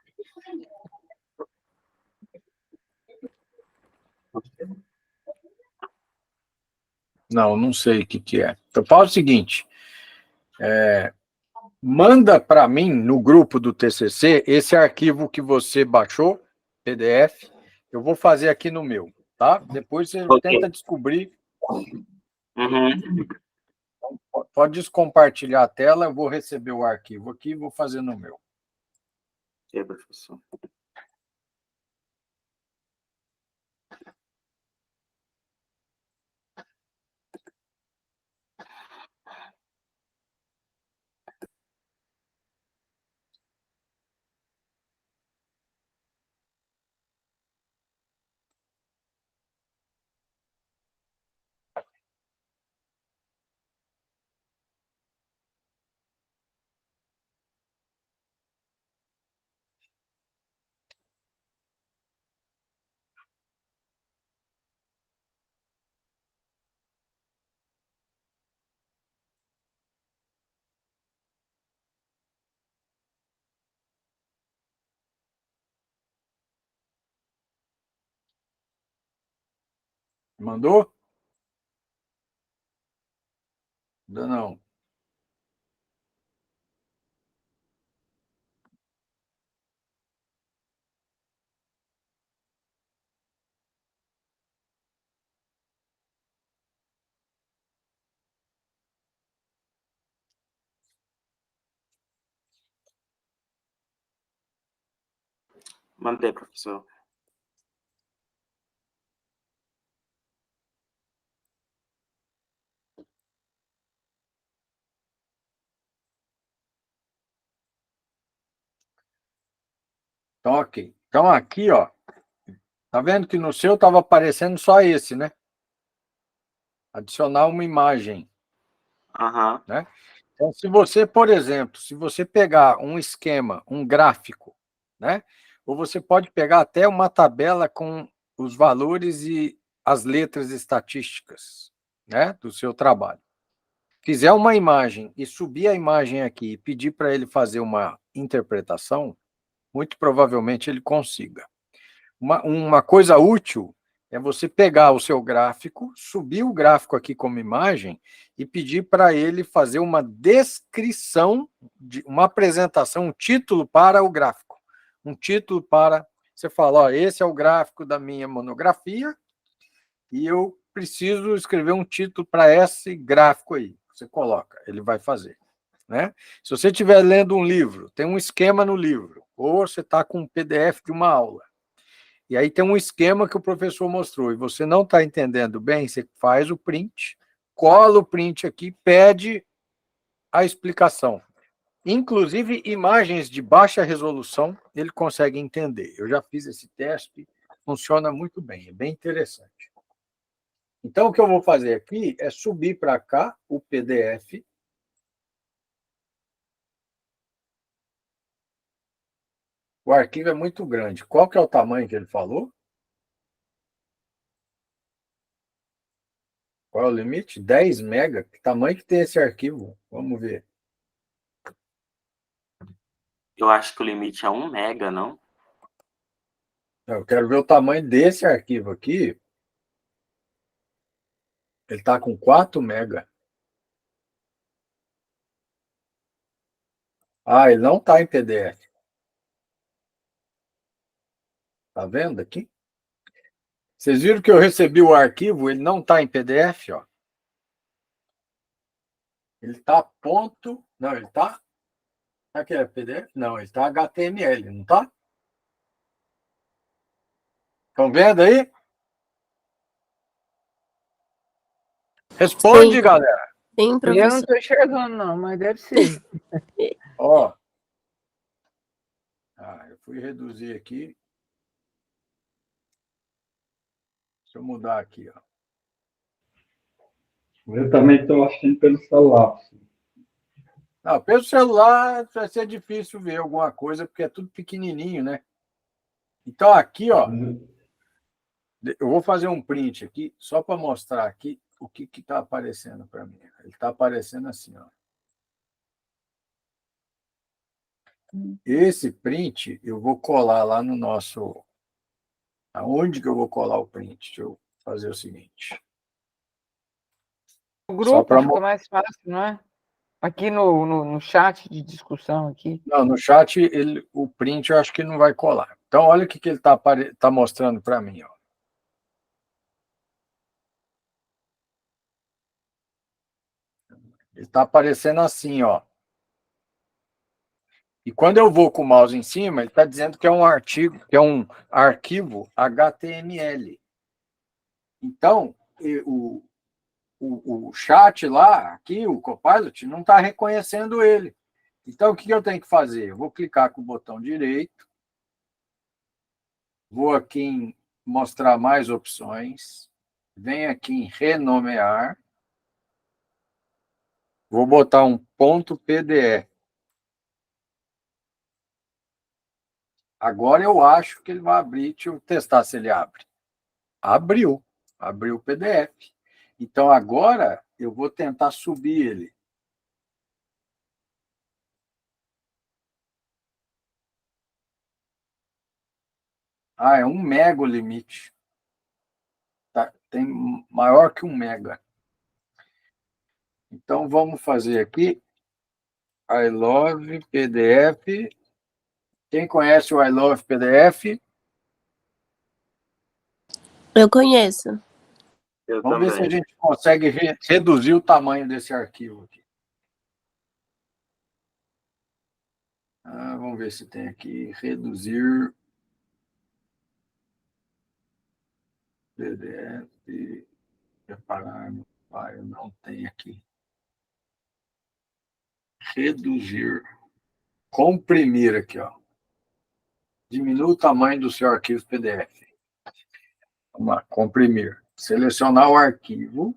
Não sei o que é. Então, faz o seguinte. Manda para mim, no grupo do TCC, esse arquivo que você baixou, PDF. Eu vou fazer aqui no meu, tá? Depois você Ok. tenta descobrir. Uhum. Pode descompartilhar a tela, eu vou receber o arquivo aqui e vou fazer no meu. Ok, professor. Mandou? Ainda não. Mandei, professor. Então, ok. Então, aqui, ó. Tá vendo que no seu estava aparecendo só esse, né? Adicionar uma imagem. Aham. Né? Então, se você, por exemplo, se você pegar um esquema, um gráfico, né? Ou você pode pegar até uma tabela com os valores e as letras estatísticas, né, do seu trabalho, fizer uma imagem e subir a imagem aqui e pedir para ele fazer uma interpretação, muito provavelmente ele consiga. Uma coisa útil é você pegar o seu gráfico, subir o gráfico aqui como imagem e pedir para ele fazer uma descrição, uma apresentação, um título para o gráfico. Um título para... Você fala, ó, esse é o gráfico da minha monografia e eu preciso escrever um título para esse gráfico aí. Você coloca, ele vai fazer. Né? Se você estiver lendo um livro, tem um esquema no livro, ou você está com um PDF de uma aula, e aí tem um esquema que o professor mostrou, e você não está entendendo bem, você faz o print, cola o print aqui, pede a explicação. Inclusive, imagens de baixa resolução, ele consegue entender. Eu já fiz esse teste, funciona muito bem, é bem interessante. Então, o que eu vou fazer aqui é subir para cá o PDF. O arquivo é muito grande. Qual que é o tamanho que ele falou? Qual é o limite? 10 mega? Que tamanho que tem esse arquivo? Vamos ver. Eu acho que o limite é 1 mega, não? Eu quero ver o tamanho desse arquivo aqui. Ele está com 4 mega. Ah, ele não está em PDF. Tá vendo aqui? Vocês viram que eu recebi o arquivo, ele não está em PDF, ó. Ele está ponto... Não, ele está... Será que é PDF? Não, ele está HTML, não está? Estão vendo aí? Responde, Sim. galera. Sim, Eu não professor. estou enxergando, não, mas deve ser. Ó. Eu fui reduzir aqui. Deixa eu mudar aqui, ó. Eu também estou assistindo pelo celular. Não, pelo celular vai ser difícil ver alguma coisa, porque é tudo pequenininho, né? Então, aqui, ó, eu vou fazer um print aqui, só para mostrar aqui o que está aparecendo para mim. Ele está aparecendo assim, ó. Esse print eu vou colar lá no nosso... Aonde que eu vou colar o print? Deixa eu fazer o seguinte. O Só grupo pra fica mais fácil, não é? Aqui no chat de discussão aqui. Não, no chat o print eu acho que não vai colar. Então, olha o que ele está mostrando para mim, ó. Ele está aparecendo assim, ó. E quando eu vou com o mouse em cima, ele está dizendo que é um artigo, que é um arquivo HTML. Então, o chat lá, aqui, o Copilot, não está reconhecendo ele. Então, o que eu tenho que fazer? Eu vou clicar com o botão direito, vou aqui em mostrar mais opções, venho aqui em renomear, vou botar um ponto .pdf. Agora eu acho que ele vai abrir, deixa eu testar se ele abre. Abriu o PDF. Então, agora eu vou tentar subir ele. É 1 mega o limite. Tá, tem maior que 1 mega. Então, vamos fazer aqui. I love PDF. Quem conhece o I love PDF? Eu conheço. Eu Vamos ver se a também. gente consegue reduzir o tamanho desse arquivo aqui. Vamos ver se tem aqui. Reduzir PDF. Preparar no file. Não tem aqui. Reduzir. Comprimir aqui, ó. Diminui o tamanho do seu arquivo PDF. Vamos lá, comprimir. Selecionar o arquivo.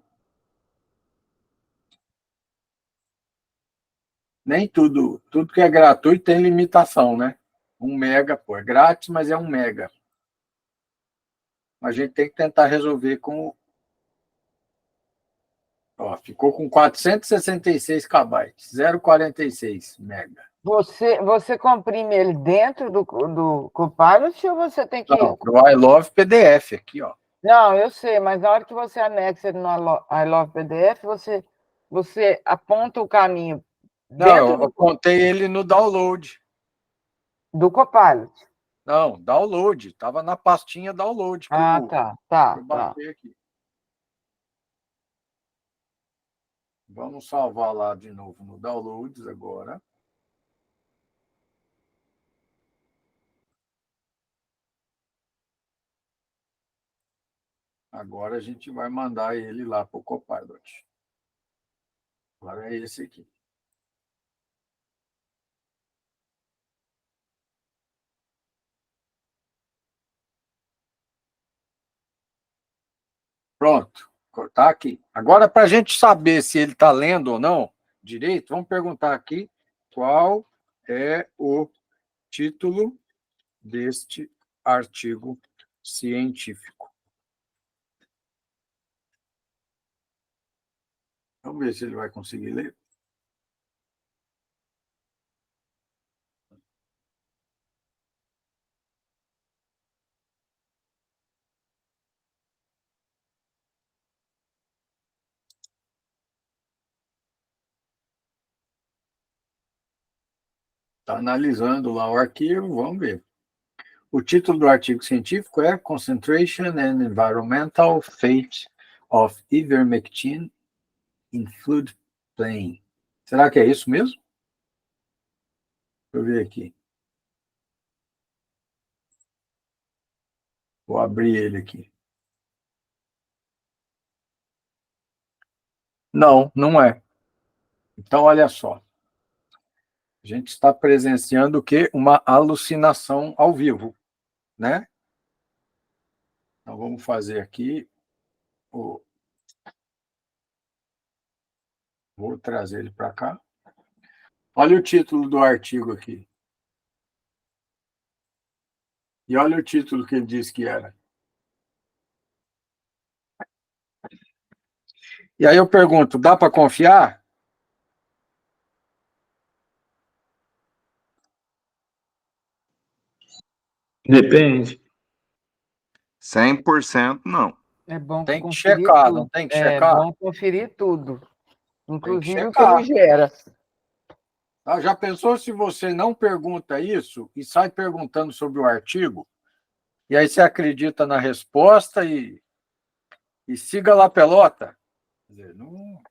Nem tudo que é gratuito tem limitação, né? 1 mega, pô, é grátis, mas é 1 mega. A gente tem que tentar resolver com Ó, ficou com 466 KB, 0,46 mega. Você comprime ele dentro do Copilot ou você tem que. Não, do I Love PDF aqui, ó. Não, eu sei, mas na hora que você anexa ele no I Love PDF, você aponta o caminho Não, dentro eu contei ele no download. do Copilot. Não, download. Estava na pastinha download que Ah, eu, tá, que tá, eu tá. baixei aqui. Vamos salvar lá de novo no downloads agora. Agora a gente vai mandar ele lá para o Copilot. Agora é esse aqui. Pronto, tá aqui. Agora, para a gente saber se ele está lendo ou não direito, vamos perguntar aqui qual é o título deste artigo científico. Vamos ver se ele vai conseguir ler. Está analisando lá o arquivo, vamos ver. O título do artigo científico é Concentration and Environmental Fate of Ivermectin in Floodplain. Será que é isso mesmo? Deixa eu ver aqui. Vou abrir ele aqui. Não, não é. Então, olha só. A gente está presenciando o quê? Uma alucinação ao vivo, né? Então, vamos fazer aqui. Vou trazer ele para cá. Olha o título do artigo aqui. E olha o título que ele disse que era. E aí eu pergunto, dá para confiar? Depende. 100% não. É bom Tem que conferir checar, tudo. não tem que É checar? bom conferir tudo, Tem que inclusive o que checar. ele gera. Ah, já pensou se você não pergunta isso e sai perguntando sobre o artigo, e aí você acredita na resposta e siga lá a pelota? Quer dizer, não...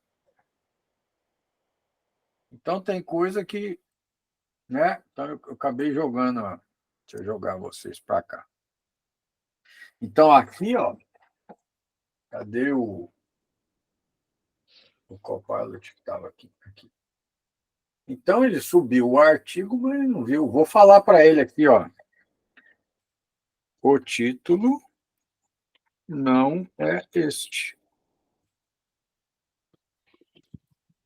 Então tem coisa que, né? Então eu acabei jogando, ó. Deixa eu jogar vocês para cá. Então aqui, ó, cadê o Copilot que estava aqui? Então ele subiu o artigo, mas não viu. Vou falar para ele aqui, ó. O título não é este.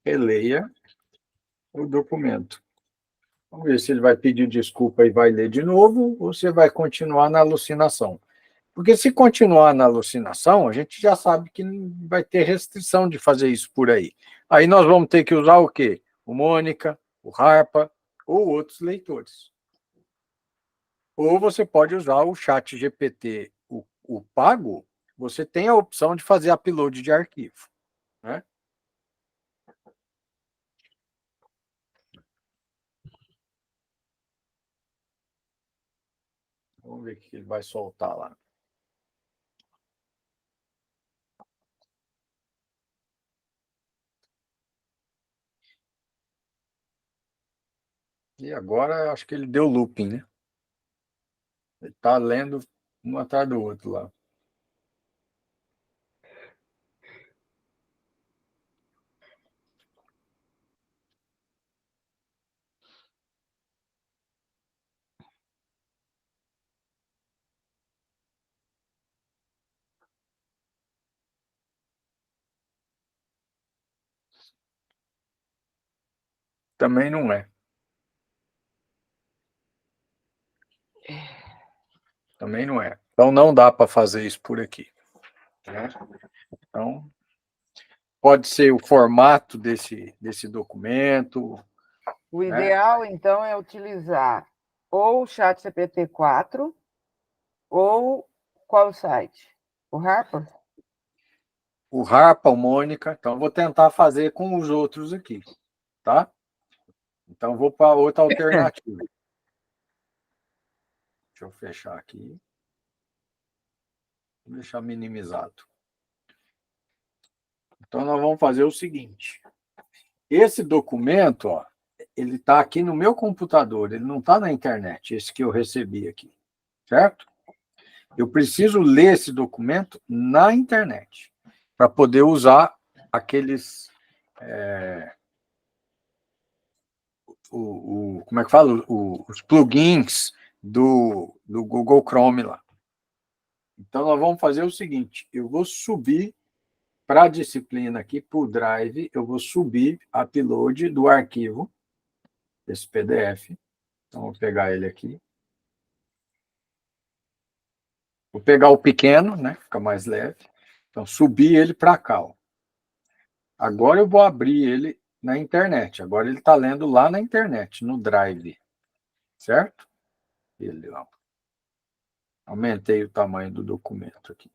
Releia o documento. Vamos ver se ele vai pedir desculpa e vai ler de novo, ou se vai continuar na alucinação. Porque se continuar na alucinação, a gente já sabe que vai ter restrição de fazer isso por aí. Aí nós vamos ter que usar o quê? O Mônica, o Harpa ou outros leitores. Ou você pode usar o chat GPT, o pago, você tem a opção de fazer upload de arquivo, né? Vamos ver o que ele vai soltar lá. E agora acho que ele deu looping, né? Ele está lendo um atrás do outro lá. Também não é. Também não é. Então não dá para fazer isso por aqui, né? Então pode ser o formato desse documento. O ideal, então, é utilizar ou o ChatGPT 4 ou qual site? O Harper? O Harpa, o Mônica. Então, eu vou tentar fazer com os outros aqui, tá? Então, vou para outra alternativa. Deixa eu fechar aqui. Vou deixar minimizado. Então, nós vamos fazer o seguinte. Esse documento, ó, ele está aqui no meu computador, ele não está na internet, esse que eu recebi aqui, certo? Eu preciso ler esse documento na internet para poder usar aqueles... como é que fala? Os plugins do Google Chrome lá. Então, nós vamos fazer o seguinte, eu vou subir para a disciplina aqui, para o Drive, eu vou subir upload do arquivo, esse PDF. Então, vou pegar ele aqui. Vou pegar o pequeno, né? Fica mais leve. Então, subir ele para cá. Ó. Agora eu vou abrir ele na internet. Agora ele está lendo lá na internet, no Drive. Certo? Ele, ó. Aumentei o tamanho do documento aqui.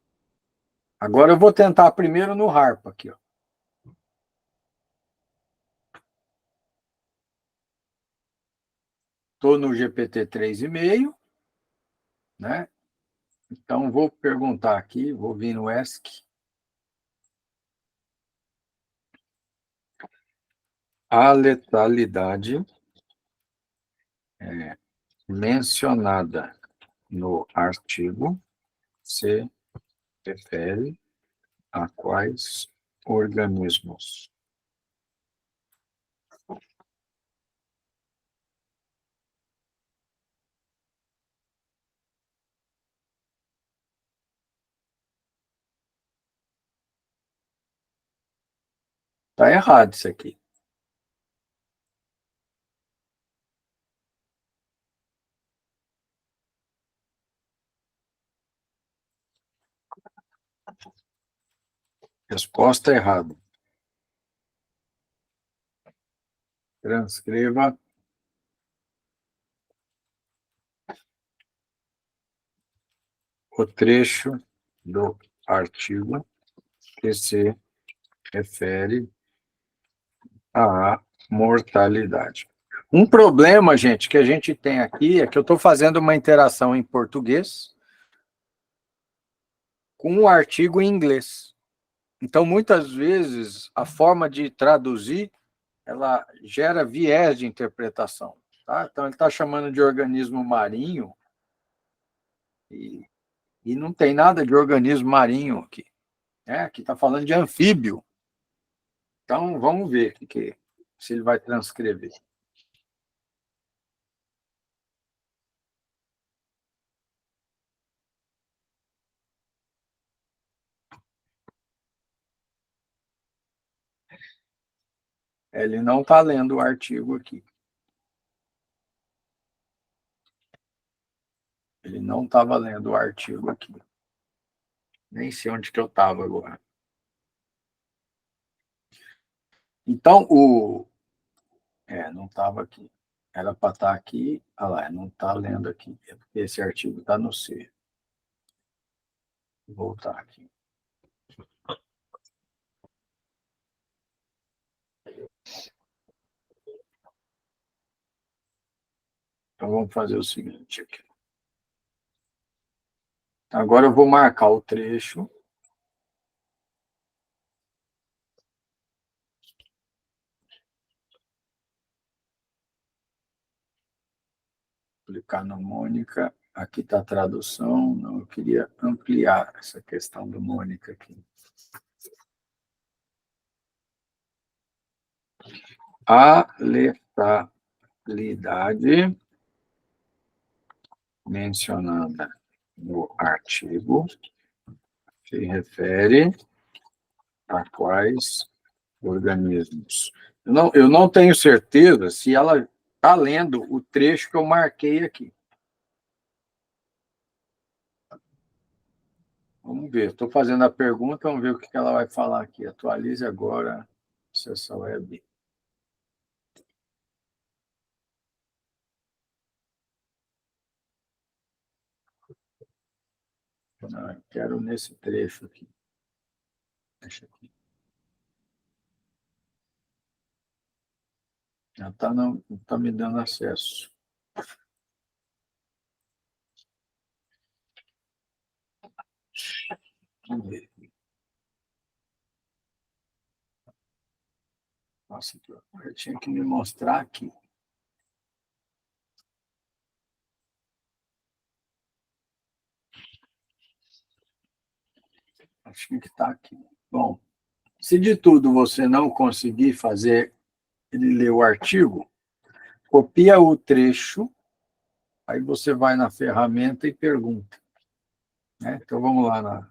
Agora eu vou tentar primeiro no Harpa aqui, ó. Estou no GPT 3,5, né? Então, vou perguntar aqui, vou vir no ESC. A letalidade mencionada no artigo se refere a quais organismos? Está errado isso aqui. Resposta errada. Transcreva o trecho do artigo que se refere à mortalidade. Um problema, gente, que a gente tem aqui é que eu estou fazendo uma interação em português com um artigo em inglês. Então, muitas vezes, a forma de traduzir, ela gera viés de interpretação. Tá? Então, ele está chamando de organismo marinho e não tem nada de organismo marinho aqui. Né? Aqui está falando de anfíbio. Então, vamos ver se ele vai transcrever. Ele não está lendo o artigo aqui. Ele não estava lendo o artigo aqui. Nem sei onde que eu estava agora. Então, não estava aqui. Era para estar aqui. Olha lá, não está lendo aqui. Esse artigo está no C. Vou voltar aqui. Então, vamos fazer o seguinte aqui. Agora eu vou marcar o trecho. Clicar no Mônica. Aqui está a tradução. Não, eu queria ampliar essa questão do Mônica aqui. A letalidade mencionada no artigo se refere a quais organismos? Eu não tenho certeza se ela está lendo o trecho que eu marquei aqui. Vamos ver. Estou fazendo a pergunta, vamos ver o que ela vai falar aqui. Atualize agora a sessão web. Não, quero nesse trecho aqui. Deixa aqui. Já não está me dando acesso. Vamos ver. Nossa, eu tinha que me mostrar aqui. Acho que está aqui. Bom, se de tudo você não conseguir fazer ele ler o artigo, copia o trecho, aí você vai na ferramenta e pergunta. Né? Então, vamos lá.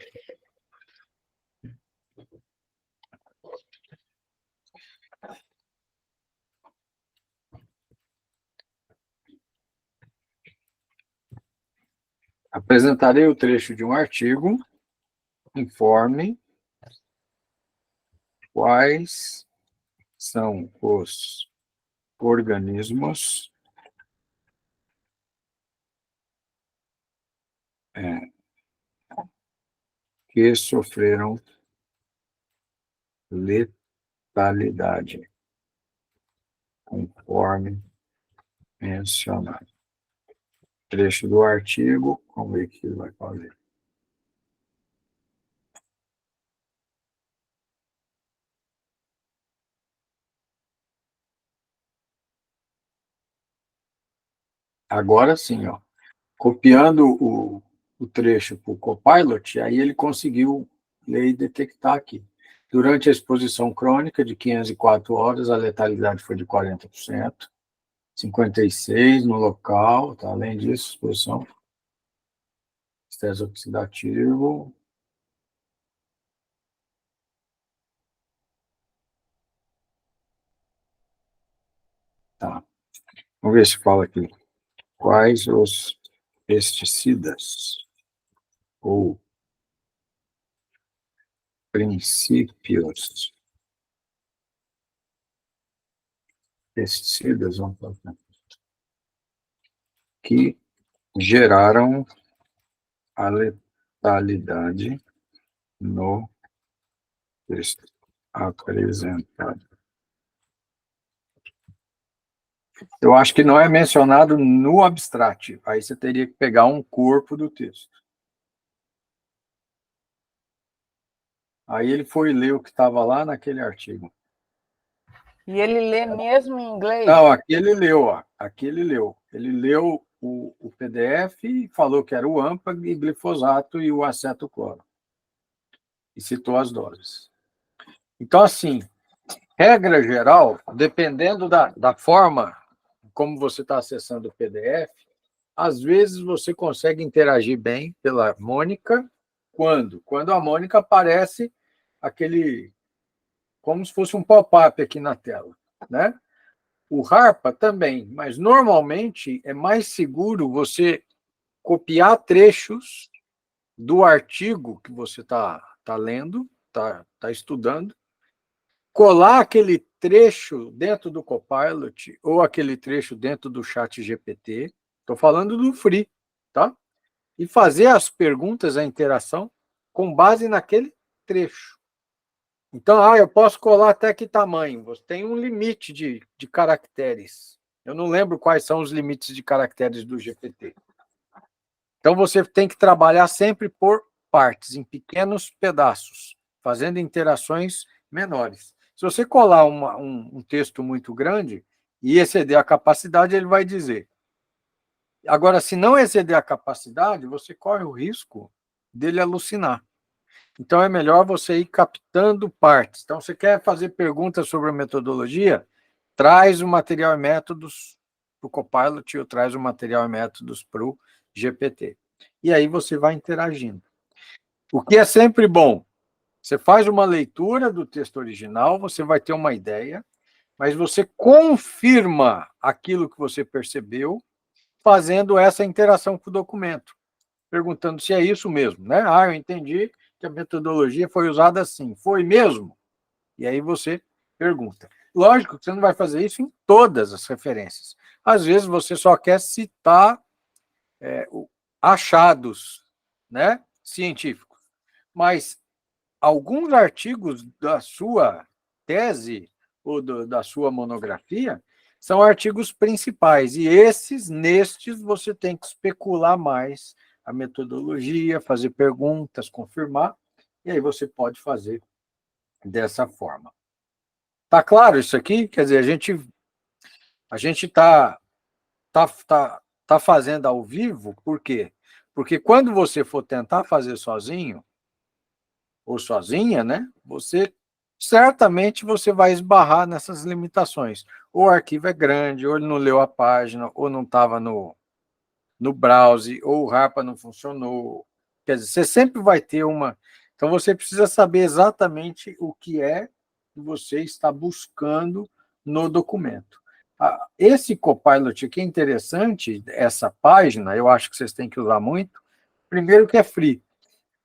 Apresentarei o trecho de um artigo, informe quais são os organismos que sofreram letalidade, conforme mencionado. Trecho do artigo, vamos ver o que ele vai fazer. Agora sim, ó, copiando o trecho para o Copilot, aí ele conseguiu ler e detectar aqui. Durante a exposição crônica de 504 horas, a letalidade foi de 40%, 56% no local, tá? Além disso, exposição, estresse oxidativo. Tá. Vamos ver se fala aqui. Quais os pesticidas ou princípios pesticidas que geraram a letalidade no texto apresentado. Eu acho que não é mencionado no abstract. Aí você teria que pegar um corpo do texto. Aí ele foi ler o que estava lá naquele artigo. E ele lê mesmo em inglês? Não, aqui ele leu, ó. Aqui ele leu. Ele leu o PDF e falou que era o AMPA, e glifosato e o acetocloro. E citou as doses. Então, assim, regra geral, dependendo da forma como você está acessando o PDF, às vezes você consegue interagir bem pela Mônica. Quando a Mônica aparece aquele, como se fosse um pop-up aqui na tela, né? O Harpa também, mas normalmente é mais seguro você copiar trechos do artigo que você está lendo, está estudando, colar aquele trecho dentro do Copilot ou aquele trecho dentro do chat GPT, estou falando do Free, tá? E fazer as perguntas, a interação, com base naquele trecho. Então, eu posso colar até que tamanho? Você tem um limite de caracteres. Eu não lembro quais são os limites de caracteres do GPT. Então, você tem que trabalhar sempre por partes, em pequenos pedaços, fazendo interações menores. Se você colar um texto muito grande e exceder a capacidade, ele vai dizer. Agora, se não exceder a capacidade, você corre o risco dele alucinar. Então, é melhor você ir captando partes. Então, você quer fazer perguntas sobre a metodologia? Traz o material e métodos para o Copilot ou traz o material e métodos para o GPT. E aí você vai interagindo. O que é sempre bom, você faz uma leitura do texto original, você vai ter uma ideia, mas você confirma aquilo que você percebeu fazendo essa interação com o documento. perguntando se é isso mesmo, né? Ah, eu entendi que a metodologia foi usada assim. Foi mesmo? E aí você pergunta. Lógico que você não vai fazer isso em todas as referências. Às vezes você só quer citar achados, né, científicos. Mas alguns artigos da sua tese ou da sua monografia são artigos principais, e nestes, você tem que especular mais a metodologia, fazer perguntas, confirmar, e aí você pode fazer dessa forma. Tá claro isso aqui? Quer dizer, a gente tá fazendo ao vivo, por quê? Porque quando você for tentar fazer sozinho, ou sozinha, né? Certamente você vai esbarrar nessas limitações. Ou o arquivo é grande, ou ele não leu a página, ou não estava no browser, ou o Harpa não funcionou. Quer dizer, você sempre vai ter uma. Então você precisa saber exatamente o que é que você está buscando no documento. Esse Copilot aqui é interessante, essa página, eu acho que vocês têm que usar muito. Primeiro que é free.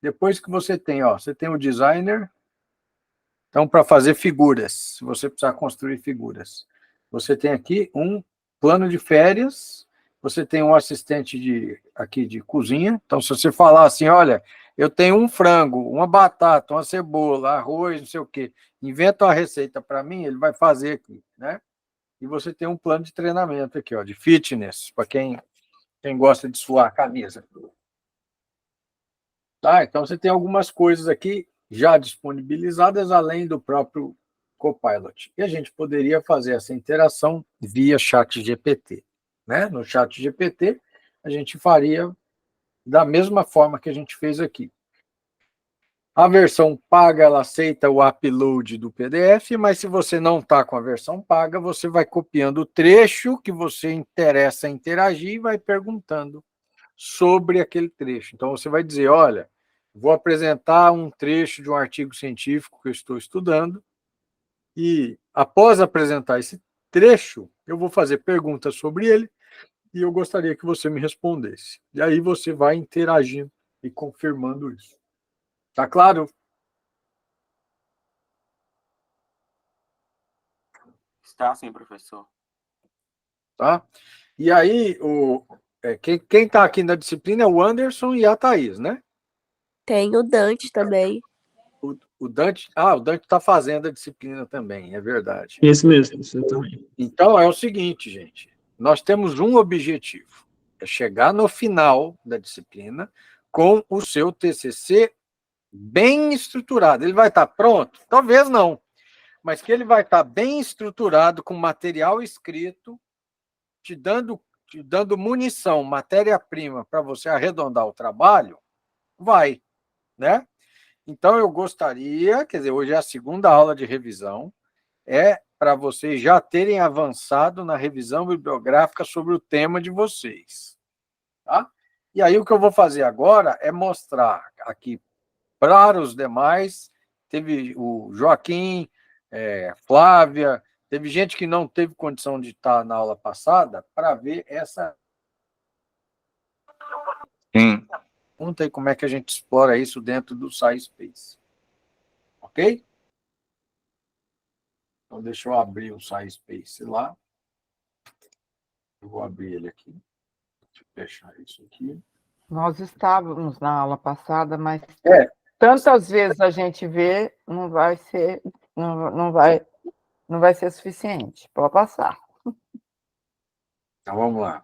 Depois que você tem o designer, então, para fazer figuras, se você precisar construir figuras, você tem aqui um plano de férias, você tem um assistente aqui de cozinha, então se você falar assim, olha, eu tenho um frango, uma batata, uma cebola, arroz, não sei o quê, inventa uma receita para mim, ele vai fazer aqui, né? E você tem um plano de treinamento aqui, de fitness, para quem gosta de suar a camisa. Tá? Então, você tem algumas coisas aqui já disponibilizadas, além do próprio Copilot. E a gente poderia fazer essa interação via ChatGPT. Né? No ChatGPT, a gente faria da mesma forma que a gente fez aqui. A versão paga, ela aceita o upload do PDF, mas se você não está com a versão paga, você vai copiando o trecho que você interessa interagir e vai perguntando sobre aquele trecho. Então, você vai dizer, olha, vou apresentar um trecho de um artigo científico que eu estou estudando e, após apresentar esse trecho, eu vou fazer perguntas sobre ele e eu gostaria que você me respondesse. E aí você vai interagindo e confirmando isso. Tá claro? Está sim, professor. Tá? E aí, quem está aqui na disciplina é o Anderson e a Thaís, né? Tem o Dante também. O Dante está fazendo a disciplina também, é verdade. Esse mesmo, você também. Então, é o seguinte, gente, nós temos um objetivo, é chegar no final da disciplina com o seu TCC bem estruturado. Ele vai estar pronto? Talvez não, mas que ele vai estar bem estruturado, com material escrito, te dando munição, matéria-prima para você arredondar o trabalho, vai, né? Então, eu gostaria, quer dizer, hoje é a segunda aula de revisão, para vocês já terem avançado na revisão bibliográfica sobre o tema de vocês. Tá? E aí, o que eu vou fazer agora é mostrar aqui para os demais, teve o Joaquim, Flávia, teve gente que não teve condição de estar na aula passada, para ver essa... Sim. Pergunta aí como é que a gente explora isso dentro do SciSpace. Ok? Então, deixa eu abrir o SciSpace lá. Eu vou abrir ele aqui. Deixa eu fechar isso aqui. Nós estávamos na aula passada, mas tantas vezes a gente vê, não vai ser suficiente. Pode passar. Então, vamos lá.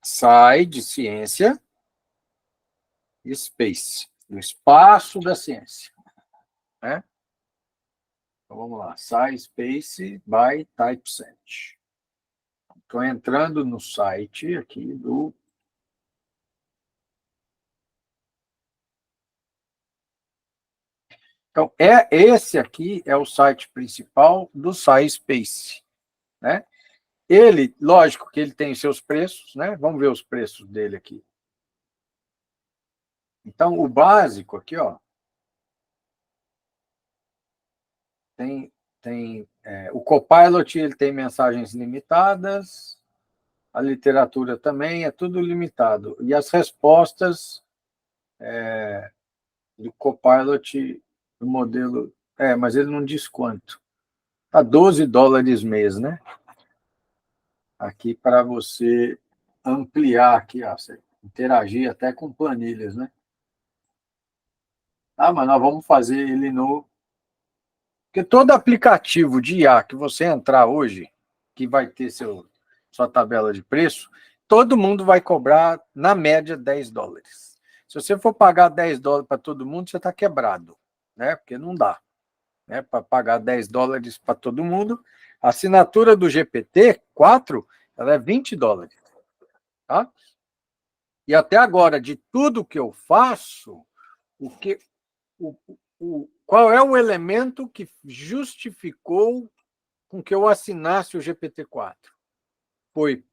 Sci de ciência, Space, o espaço da ciência. Né? Então, vamos lá. SciSpace by Typeset. Estou entrando no site aqui do... Então, esse aqui é o site principal do SciSpace. Né? Ele, lógico que ele tem seus preços, né? Vamos ver os preços dele aqui. Então, o básico aqui, o Copilot, ele tem mensagens limitadas, a literatura também, é tudo limitado. E as respostas do Copilot, do modelo... mas ele não diz quanto. Está $12 mês, né? Aqui para você ampliar aqui, ó, você interagir até com planilhas, né? Mas nós vamos fazer ele no... Porque todo aplicativo de IA que você entrar hoje, que vai ter sua tabela de preço, todo mundo vai cobrar, na média, $10. Se você for pagar $10 para todo mundo, você está quebrado, né? Porque não dá, né? Para pagar $10 para todo mundo. A assinatura do GPT-4, ela é $20, tá? E até agora, de tudo que eu faço, qual é o elemento que justificou com que eu assinasse o GPT-4? Foi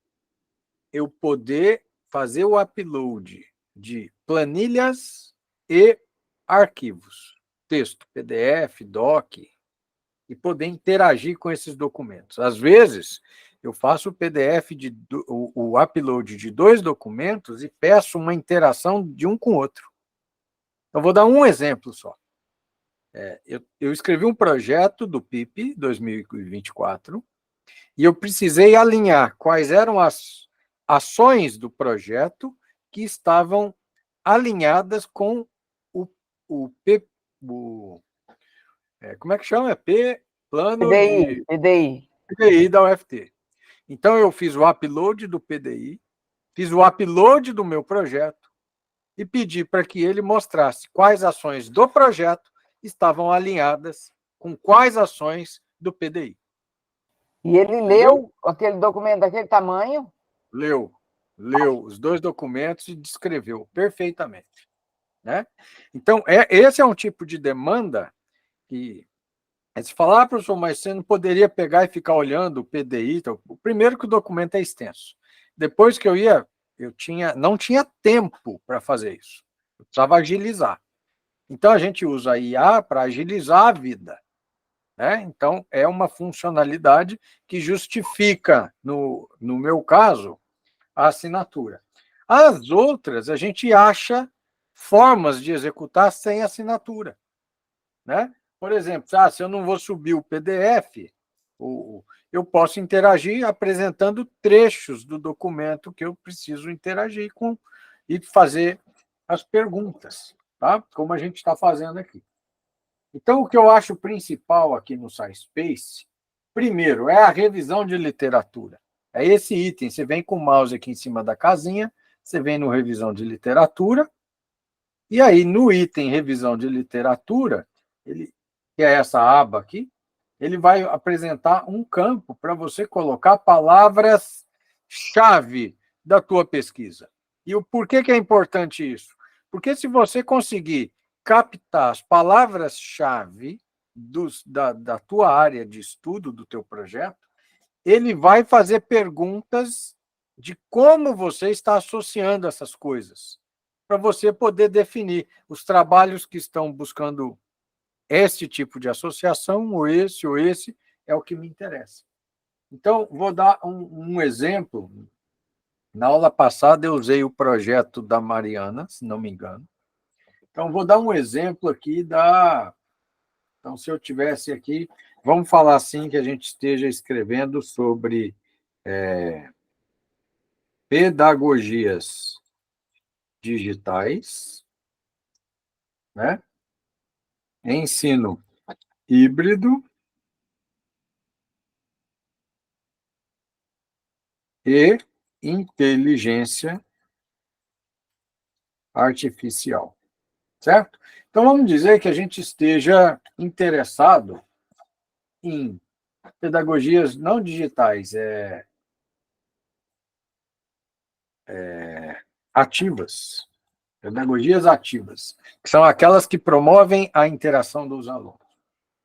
eu poder fazer o upload de planilhas e arquivos, texto, PDF, doc, e poder interagir com esses documentos. Às vezes, eu faço o PDF, o upload de 2 documentos e peço uma interação de um com o outro. Eu vou dar um exemplo só. Eu escrevi um projeto do PIP 2024 e eu precisei alinhar quais eram as ações do projeto que estavam alinhadas com o como é que chama? Plano de PDI da UFT. Então, eu fiz o upload do PDI, fiz o upload do meu projeto e pedi para que ele mostrasse quais ações do projeto estavam alinhadas com quais ações do PDI. E ele leu aquele documento daquele tamanho? Leu os 2 documentos e descreveu perfeitamente, né? Então, esse é um tipo de demanda que... Se falar, professor, mas você não poderia pegar e ficar olhando o PDI? Então, primeiro que o documento é extenso. Depois que eu não tinha tempo para fazer isso. Eu precisava agilizar. Então, a gente usa a IA para agilizar a vida, né? Então, é uma funcionalidade que justifica, no meu caso, a assinatura. As outras, a gente acha formas de executar sem assinatura, né? Por exemplo, se eu não vou subir o PDF, eu posso interagir apresentando trechos do documento que eu preciso interagir com e fazer as perguntas, tá? Como a gente está fazendo aqui. Então, o que eu acho principal aqui no SciSpace, primeiro, é a revisão de literatura. É esse item, você vem com o mouse aqui em cima da casinha, você vem no revisão de literatura, e aí no item revisão de literatura, que é essa aba aqui, ele vai apresentar um campo para você colocar palavras-chave da tua pesquisa. E o porquê que é importante isso? Porque se você conseguir captar as palavras-chave da tua área de estudo, do teu projeto, ele vai fazer perguntas de como você está associando essas coisas, para você poder definir os trabalhos que estão buscando este tipo de associação, ou esse, é o que me interessa. Então, vou dar um exemplo. Na aula passada, eu usei o projeto da Mariana, se não me engano. Então, vou dar um exemplo aqui Então, se eu tivesse aqui, vamos falar assim que a gente esteja escrevendo sobre pedagogias digitais, né? Ensino híbrido e inteligência artificial, certo? Então, vamos dizer que a gente esteja interessado em pedagogias não digitais, ativas, pedagogias ativas, que são aquelas que promovem a interação dos alunos.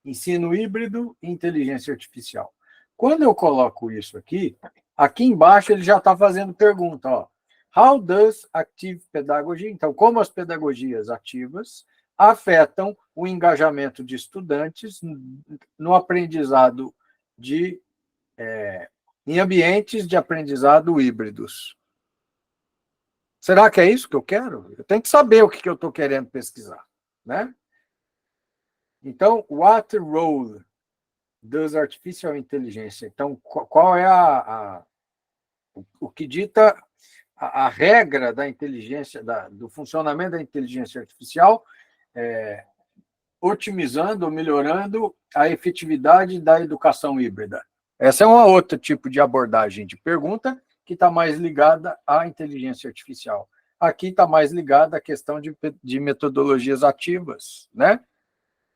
Ensino híbrido e inteligência artificial. Quando eu coloco isso aqui embaixo ele já está fazendo pergunta, ó. How does active pedagogy, então, como as pedagogias ativas afetam o engajamento de estudantes no aprendizado em ambientes de aprendizado híbridos? Será que é isso que eu quero? Eu tenho que saber o que eu estou querendo pesquisar, né? Então, what role does artificial intelligence? Então, qual é o que dita a regra da inteligência, do funcionamento da inteligência artificial, otimizando ou melhorando a efetividade da educação híbrida? Essa é uma outra tipo de abordagem de pergunta que está mais ligada à inteligência artificial. Aqui está mais ligada à questão de metodologias ativas, né?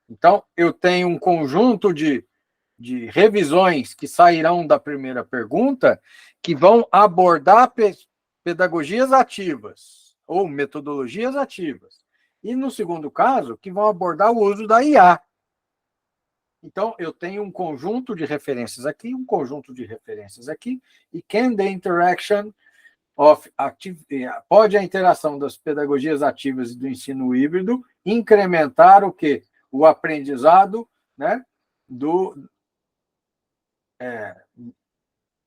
Então, eu tenho um conjunto de revisões que sairão da primeira pergunta que vão abordar pedagogias ativas ou metodologias ativas. E, no segundo caso, que vão abordar o uso da IA. Então, eu tenho um conjunto de referências aqui, um conjunto de referências aqui, e can the interaction of pode a interação das pedagogias ativas e do ensino híbrido incrementar o quê? O aprendizado, né,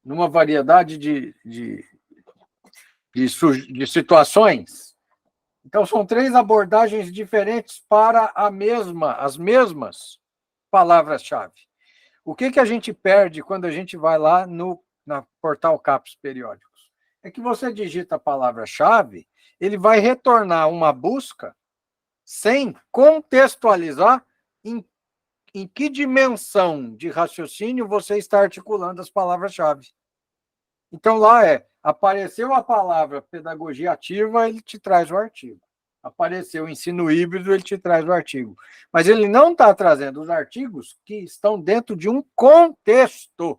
numa variedade de situações. Então, são 3 abordagens diferentes para as mesmas palavras-chave. O que a gente perde quando a gente vai lá na portal CAPES Periódicos? É que você digita a palavra-chave, ele vai retornar uma busca sem contextualizar em que dimensão de raciocínio você está articulando as palavras-chave. Então, lá apareceu a palavra pedagogia ativa, ele te traz o artigo. Apareceu ensino híbrido, ele te traz o artigo. Mas ele não está trazendo os artigos que estão dentro de um contexto.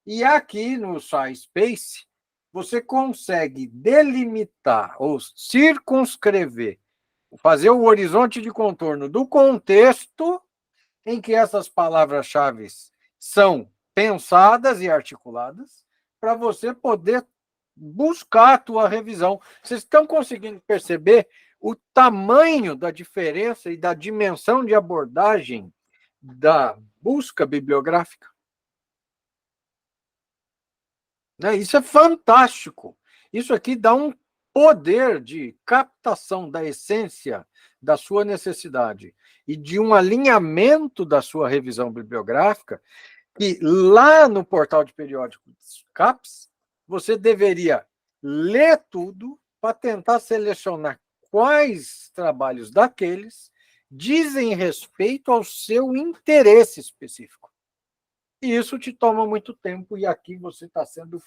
E aqui no SciSpace, você consegue delimitar ou circunscrever, fazer o horizonte de contorno do contexto em que essas palavras-chave são pensadas e articuladas, para você poder buscar a tua revisão. Vocês estão conseguindo perceber o tamanho da diferença e da dimensão de abordagem da busca bibliográfica? Isso é fantástico. Isso aqui dá um poder de captação da essência da sua necessidade e de um alinhamento da sua revisão bibliográfica que lá no portal de periódicos CAPES, você deveria ler tudo para tentar selecionar quais trabalhos daqueles dizem respeito ao seu interesse específico. E isso te toma muito tempo, e aqui você está sendo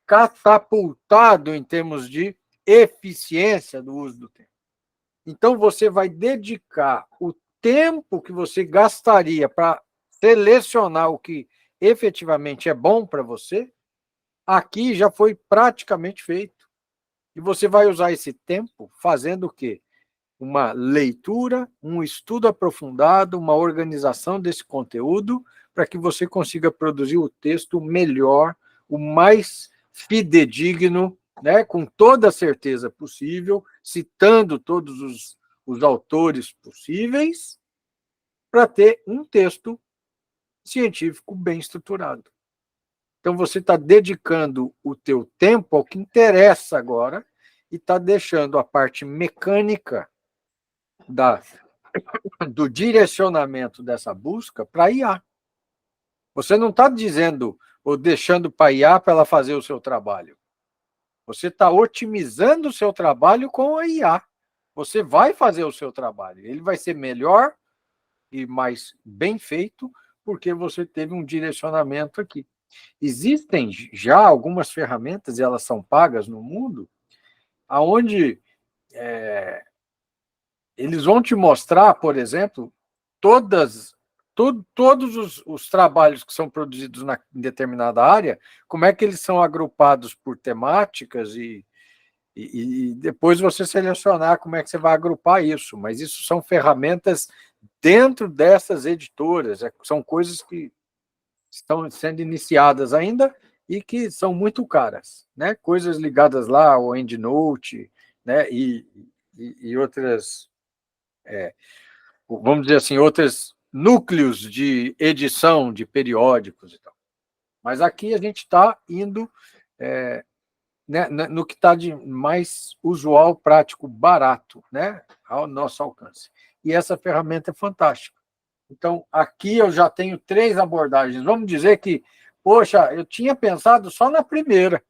catapultado em termos de eficiência do uso do tempo. Então, você vai dedicar o tempo que você gastaria para selecionar o que efetivamente é bom para você, aqui já foi praticamente feito. E você vai usar esse tempo fazendo o quê? Uma leitura, um estudo aprofundado, uma organização desse conteúdo, para que você consiga produzir o texto melhor, o mais fidedigno, né, com toda a certeza possível, citando todos os autores possíveis, para ter um texto científico bem estruturado. Então, você está dedicando o teu tempo ao que interessa agora e está deixando a parte mecânica do direcionamento dessa busca para a IA. Você não está dizendo ou deixando para a IA para ela fazer o seu trabalho. Você está otimizando o seu trabalho com a IA. Você vai fazer o seu trabalho. Ele vai ser melhor e mais bem feito porque você teve um direcionamento aqui. Existem já algumas ferramentas, e elas são pagas no mundo, onde eles vão te mostrar, por exemplo, todos os trabalhos que são produzidos em determinada área, como é que eles são agrupados por temáticas e depois você selecionar como é que você vai agrupar isso. Mas isso são ferramentas dentro dessas editoras, são coisas que estão sendo iniciadas ainda e que são muito caras, né? Coisas ligadas lá ao EndNote, né? E outras, vamos dizer assim, outros núcleos de edição de periódicos e tal. Mas aqui a gente está indo né, no que está de mais usual, prático, barato, né, ao nosso alcance. E essa ferramenta é fantástica. Então, aqui eu já tenho 3 abordagens. Vamos dizer que, poxa, eu tinha pensado só na primeira.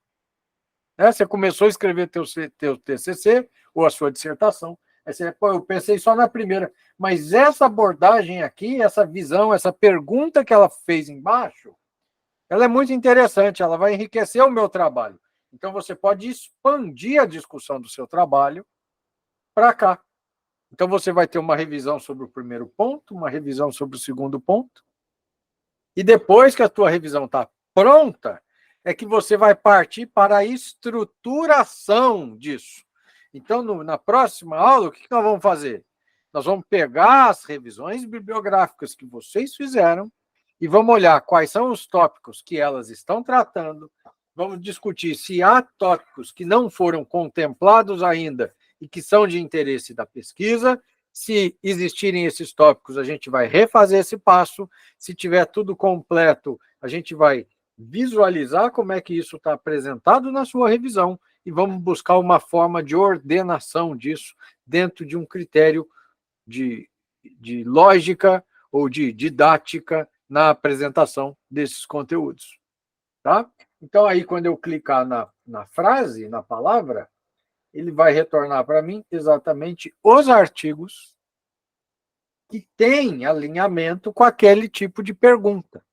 Né? Você começou a escrever teu TCC ou a sua dissertação. Aí você, pô, eu pensei só na primeira. Mas essa abordagem aqui, essa visão, essa pergunta que ela fez embaixo, ela é muito interessante, ela vai enriquecer o meu trabalho. Então, você pode expandir a discussão do seu trabalho para cá. Então, você vai ter uma revisão sobre o primeiro ponto, uma revisão sobre o segundo ponto, e depois que a tua revisão está pronta, é que você vai partir para a estruturação disso. Então, na próxima aula, o que nós vamos fazer? Nós vamos pegar as revisões bibliográficas que vocês fizeram e vamos olhar quais são os tópicos que elas estão tratando, vamos discutir se há tópicos que não foram contemplados ainda e que são de interesse da pesquisa. Se existirem esses tópicos, a gente vai refazer esse passo. Se tiver tudo completo, a gente vai visualizar como é que isso está apresentado na sua revisão e vamos buscar uma forma de ordenação disso dentro de um critério de lógica ou de didática na apresentação desses conteúdos. Tá? Então, aí, quando eu clicar na frase, na palavra, ele vai retornar para mim exatamente os artigos que têm alinhamento com aquele tipo de pergunta.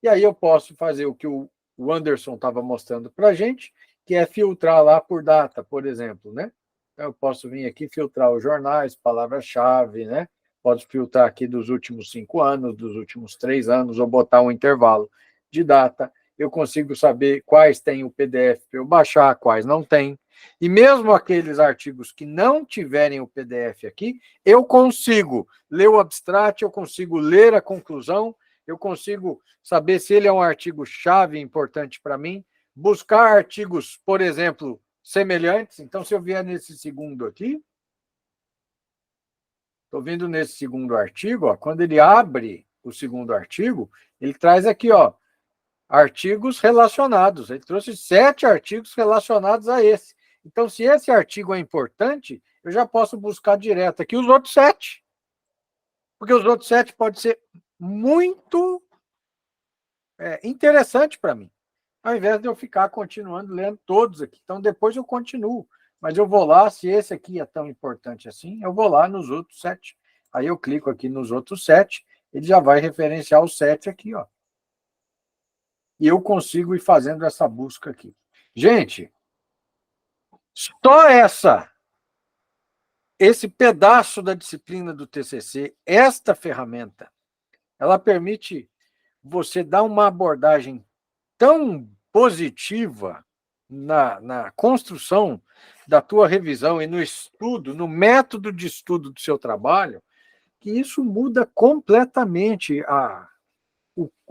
E aí eu posso fazer o que o Anderson estava mostrando para a gente, que é filtrar lá por data, por exemplo, né? Eu posso vir aqui filtrar os jornais, palavra-chave, né? Posso filtrar aqui dos últimos 5 anos, dos últimos 3 anos, ou botar um intervalo de data. Eu consigo saber quais têm o PDF para eu baixar, quais não tem. E mesmo aqueles artigos que não tiverem o PDF aqui, eu consigo ler o abstract, eu consigo ler a conclusão, eu consigo saber se ele é um artigo-chave importante para mim, buscar artigos, por exemplo, semelhantes. Então, se eu vier nesse segundo aqui, estou vindo nesse segundo artigo, ó, quando ele abre o segundo artigo, ele traz aqui, ó, artigos relacionados. Ele trouxe 7 artigos relacionados a esse. Então, se esse artigo é importante, eu já posso buscar direto aqui os outros 7. Porque os outros 7 podem ser muito interessante para mim, ao invés de eu ficar continuando lendo todos aqui. Então, depois eu continuo, mas eu vou lá, se esse aqui é tão importante assim, eu vou lá nos outros 7. Aí eu clico aqui nos outros 7, ele já vai referenciar os 7 aqui, ó. E eu consigo ir fazendo essa busca aqui. Gente, só esse pedaço da disciplina do TCC, esta ferramenta, ela permite você dar uma abordagem tão positiva na construção da tua revisão e no estudo, no método de estudo do seu trabalho, que isso muda completamente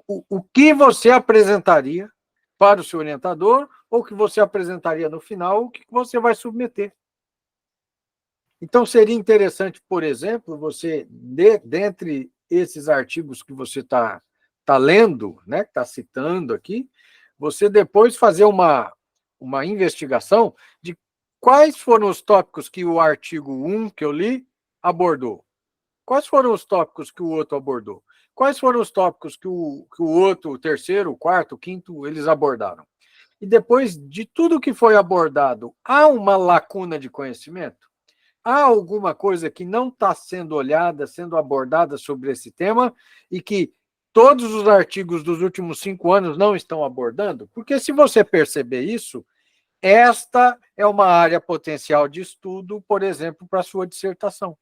o que você apresentaria para o seu orientador, ou o que você apresentaria no final, o que você vai submeter. Então, seria interessante, por exemplo, você, dentre esses artigos que você está lendo, né, que está citando aqui, você depois fazer uma investigação de quais foram os tópicos que o artigo 1 que eu li abordou. Quais foram os tópicos que o outro abordou? Quais foram os tópicos que o outro, o terceiro, o quarto, o quinto, eles abordaram? E depois de tudo que foi abordado, há uma lacuna de conhecimento? Há alguma coisa que não está sendo olhada, sendo abordada sobre esse tema e que todos os artigos dos últimos 5 anos não estão abordando? Porque se você perceber isso, esta é uma área potencial de estudo, por exemplo, para a sua dissertação.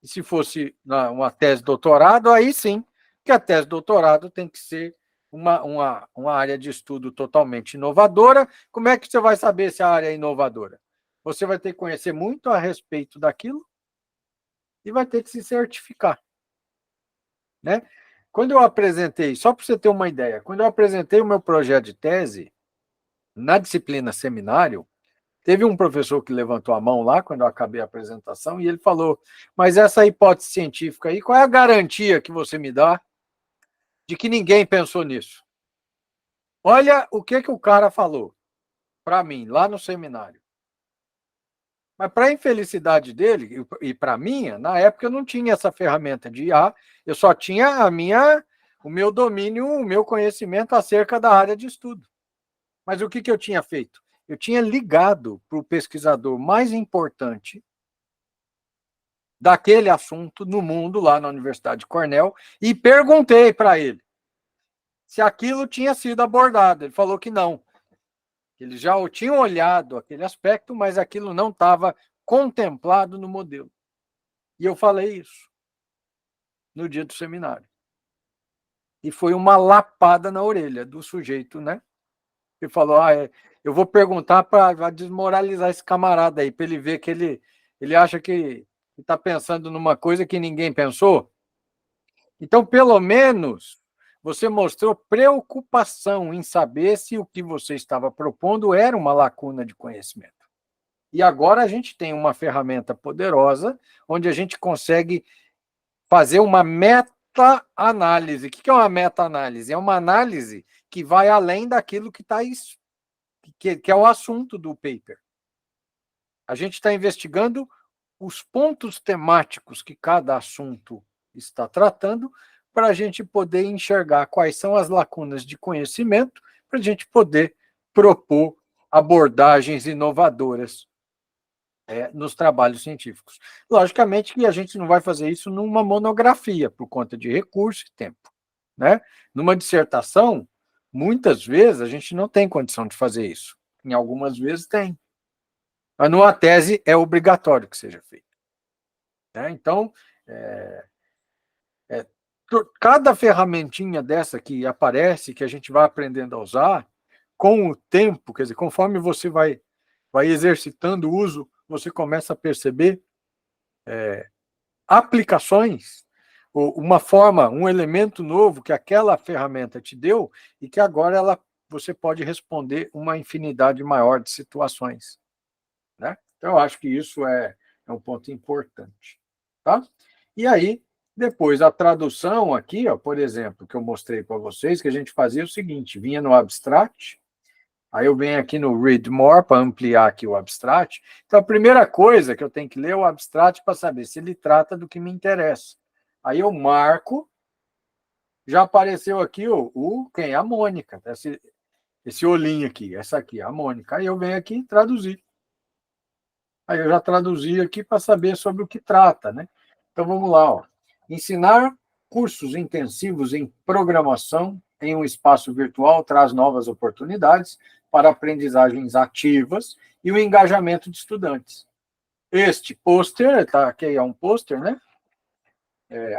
E se fosse uma tese de doutorado, aí sim, que a tese de doutorado tem que ser uma área de estudo totalmente inovadora. Como é que você vai saber se a área é inovadora? Você vai ter que conhecer muito a respeito daquilo e vai ter que se certificar. Né? Quando eu apresentei, só para você ter uma ideia, quando eu apresentei o meu projeto de tese, na disciplina seminário, teve um professor que levantou a mão lá, quando eu acabei a apresentação, e ele falou, mas essa hipótese científica aí, qual é a garantia que você me dá de que ninguém pensou nisso? Olha o que o cara falou. para mim, lá no seminário. Mas, para a infelicidade dele e para a minha, na época eu não tinha essa ferramenta de IA, eu só tinha o meu domínio, o meu conhecimento acerca da área de estudo. Mas o que eu tinha feito? Eu tinha ligado para o pesquisador mais importante daquele assunto no mundo, lá na Universidade de Cornell, e perguntei para ele se aquilo tinha sido abordado. Ele falou que não. Eles já tinham olhado aquele aspecto, mas aquilo não estava contemplado no modelo. E eu falei isso no dia do seminário. E foi uma lapada na orelha do sujeito, né? Ele falou, eu vou perguntar para desmoralizar esse camarada aí, para ele ver que ele acha que está pensando numa coisa que ninguém pensou. Então, pelo menos, você mostrou preocupação em saber se o que você estava propondo era uma lacuna de conhecimento. E agora a gente tem uma ferramenta poderosa, onde a gente consegue fazer uma meta-análise. O que é uma meta-análise? É uma análise que vai além daquilo que está que é o assunto do paper. A gente está investigando os pontos temáticos que cada assunto está tratando, para a gente poder enxergar quais são as lacunas de conhecimento, para a gente poder propor abordagens inovadoras nos trabalhos científicos. Logicamente que a gente não vai fazer isso numa monografia, por conta de recurso e tempo, né? Numa dissertação, muitas vezes a gente não tem condição de fazer isso. Em algumas vezes tem. Mas numa tese é obrigatório que seja feito. Né? Então, cada ferramentinha dessa que aparece, que a gente vai aprendendo a usar, com o tempo, quer dizer, conforme você vai exercitando o uso, você começa a perceber aplicações, uma forma, um elemento novo que aquela ferramenta te deu e que agora você pode responder uma infinidade maior de situações. Né? Então, eu acho que isso é um ponto importante. Tá? E aí, depois, a tradução aqui, por exemplo, que eu mostrei para vocês, que a gente fazia o seguinte, vinha no abstract, aí eu venho aqui no read more para ampliar aqui o abstract. Então, a primeira coisa que eu tenho que ler é o abstract para saber se ele trata do que me interessa. Aí eu marco, já apareceu aqui quem? A Mônica, esse olhinho aqui, essa aqui, a Mônica. Aí eu venho aqui traduzir. Aí eu já traduzi aqui para saber sobre o que trata, né? Então, vamos lá, Ensinar cursos intensivos em programação em um espaço virtual traz novas oportunidades para aprendizagens ativas e o engajamento de estudantes. Este pôster, aqui é um pôster, né?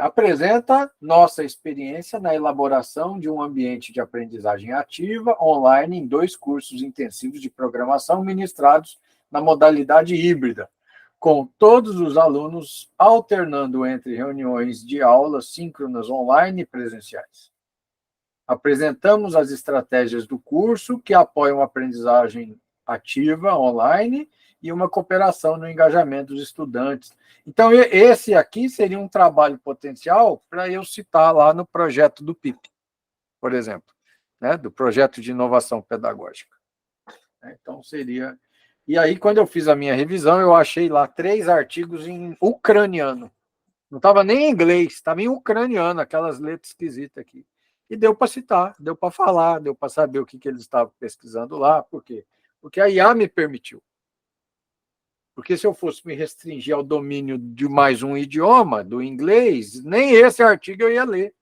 Apresenta nossa experiência na elaboração de um ambiente de aprendizagem ativa online em 2 cursos intensivos de programação ministrados na modalidade híbrida, com todos os alunos alternando entre reuniões de aulas síncronas online e presenciais. Apresentamos as estratégias do curso que apoiam a aprendizagem ativa online e uma cooperação no engajamento dos estudantes. Então, esse aqui seria um trabalho potencial para eu citar lá no projeto do PIP, por exemplo, né, do projeto de inovação pedagógica. Então, seria... E aí, quando eu fiz a minha revisão, eu achei lá 3 artigos em ucraniano. Não estava nem em inglês, estava em ucraniano, aquelas letras esquisitas aqui. E deu para citar, deu para falar, deu para saber o que eles estavam pesquisando lá. Por quê? Porque a IA me permitiu. Porque se eu fosse me restringir ao domínio de mais um idioma, do inglês, nem esse artigo eu ia ler.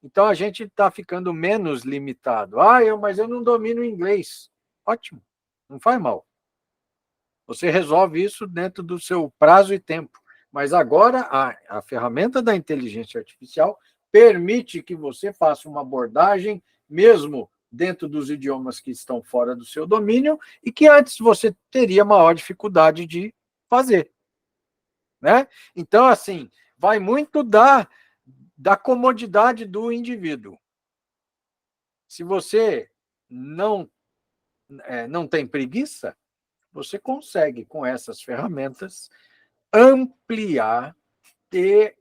Então, a gente está ficando menos limitado. Mas eu não domino o inglês. Ótimo, não faz mal. Você resolve isso dentro do seu prazo e tempo. Mas agora, a ferramenta da inteligência artificial permite que você faça uma abordagem, mesmo dentro dos idiomas que estão fora do seu domínio, e que antes você teria maior dificuldade de fazer. Né? Então, assim, vai muito da comodidade do indivíduo. Se você não tem preguiça, você consegue, com essas ferramentas, ampliar, ter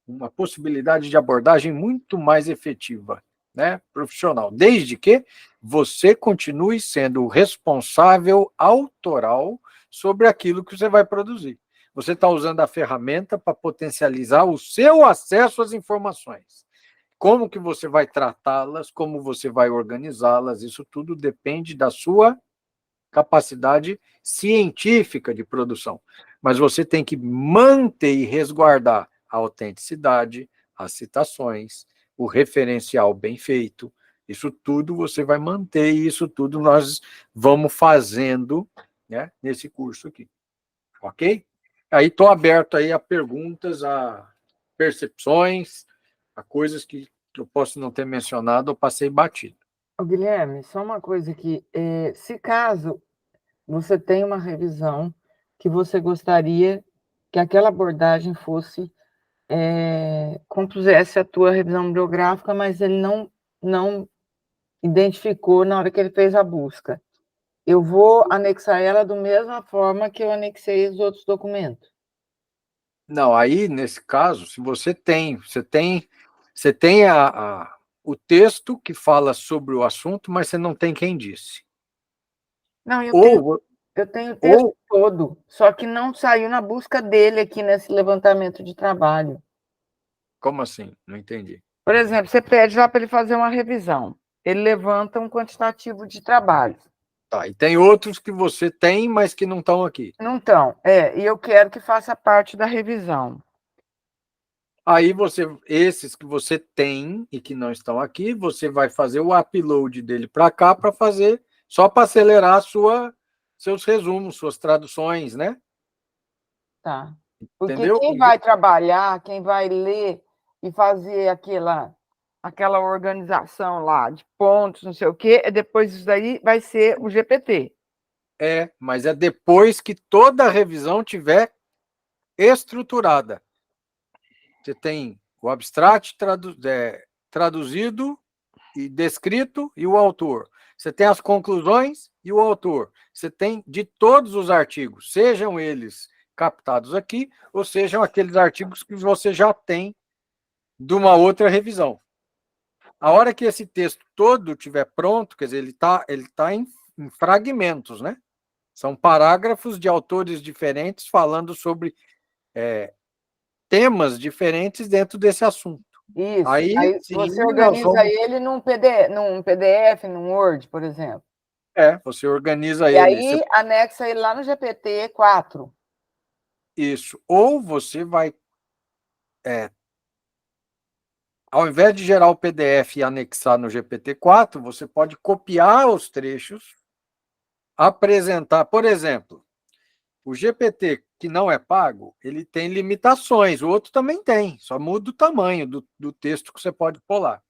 uma possibilidade de abordagem muito mais efetiva, né, profissional, desde que você continue sendo o responsável autoral sobre aquilo que você vai produzir. Você está usando a ferramenta para potencializar o seu acesso às informações. Como que você vai tratá-las, como você vai organizá-las, isso tudo depende da sua capacidade científica de produção. Mas você tem que manter e resguardar a autenticidade, as citações, o referencial bem feito. Isso tudo você vai manter e isso tudo nós vamos fazendo, né, nesse curso aqui. Ok? Aí estou aberto aí a perguntas, a percepções, a coisas que eu posso não ter mencionado ou passei batido. Ô, Guilherme, só uma coisa aqui. Se caso você tem uma revisão que você gostaria que aquela abordagem fosse, compusesse a tua revisão bibliográfica, mas ele não identificou na hora que ele fez a busca. Eu vou anexar ela da mesma forma que eu anexei os outros documentos. Não, aí, nesse caso, se você tem o texto que fala sobre o assunto, mas você não tem quem disse. Não, eu tenho o texto todo, só que não saiu na busca dele aqui nesse levantamento de trabalho. Como assim? Não entendi. Por exemplo, você pede lá para ele fazer uma revisão. Ele levanta um quantitativo de trabalho. Tá, e tem outros que você tem, mas que não estão aqui. Não estão. E eu quero que faça parte da revisão. Aí esses que você tem e que não estão aqui, você vai fazer o upload dele para cá para fazer, só para acelerar seus resumos, suas traduções, né? Tá. Porque Entendeu? quem vai trabalhar, quem vai ler e fazer aquela organização lá de pontos, não sei o quê, depois disso daí vai ser o GPT. Mas é depois que toda a revisão tiver estruturada. Você tem o abstract traduzido e descrito e o autor. Você tem as conclusões e o autor. Você tem de todos os artigos, sejam eles captados aqui, ou sejam aqueles artigos que você já tem de uma outra revisão. A hora que esse texto todo estiver pronto, quer dizer, ele tá em fragmentos, né? São parágrafos de autores diferentes falando sobre temas diferentes dentro desse assunto. Isso. Aí sim, você organiza ele num PDF, num Word, por exemplo. Você organiza E ele. aí anexa ele lá no GPT-4. Isso. Ou você vai, ao invés de gerar o PDF e anexar no GPT-4, você pode copiar os trechos, apresentar, por exemplo, o GPT que não é pago, ele tem limitações, o outro também tem, só muda o tamanho do texto que você pode pular.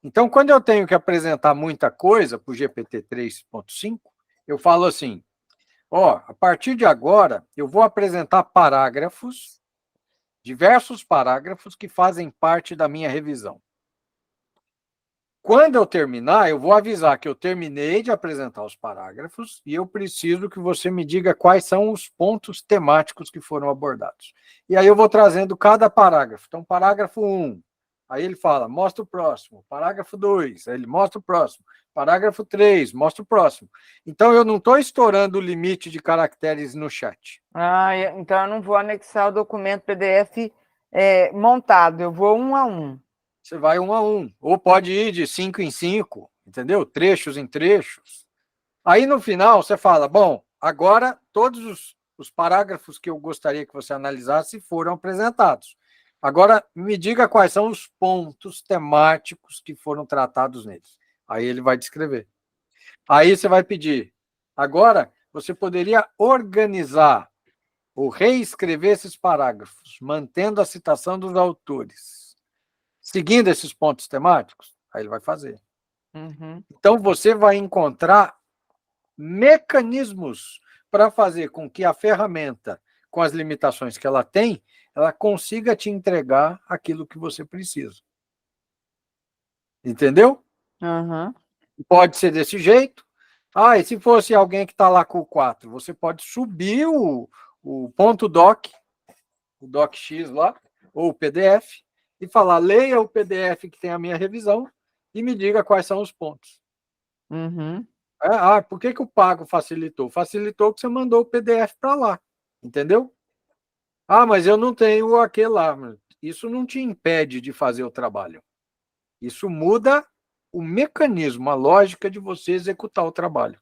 Então, quando eu tenho que apresentar muita coisa para o GPT 3.5, eu falo assim, a partir de agora, eu vou apresentar parágrafos, diversos parágrafos que fazem parte da minha revisão. Quando eu terminar, eu vou avisar que eu terminei de apresentar os parágrafos e eu preciso que você me diga quais são os pontos temáticos que foram abordados. E aí eu vou trazendo cada parágrafo. Então, parágrafo 1, aí ele fala, mostra o próximo. Parágrafo 2, aí ele mostra o próximo. Parágrafo 3, mostra o próximo. Então, eu não estou estourando o limite de caracteres no chat. Então eu não vou anexar o documento PDF montado, eu vou um a um. Você vai um a um. Ou pode ir de 5 em 5, entendeu? Trechos em trechos. Aí, no final, você fala, bom, agora todos os parágrafos que eu gostaria que você analisasse foram apresentados. Agora, me diga quais são os pontos temáticos que foram tratados neles. Aí ele vai descrever. Aí você vai pedir. Agora, você poderia organizar ou reescrever esses parágrafos, mantendo a citação dos autores, seguindo esses pontos temáticos? Aí ele vai fazer. Uhum. Então, você vai encontrar mecanismos para fazer com que a ferramenta, com as limitações que ela tem, ela consiga te entregar aquilo que você precisa. Entendeu? Uhum. Pode ser desse jeito. E se fosse alguém que está lá com o 4, você pode subir o ponto doc, o docx lá, ou o PDF, e falar, leia o PDF que tem a minha revisão e me diga quais são os pontos. Uhum. Por que o Pago facilitou? Facilitou que você mandou o PDF para lá, entendeu? Mas eu não tenho aquele lá. Isso não te impede de fazer o trabalho. Isso muda o mecanismo, a lógica de você executar o trabalho.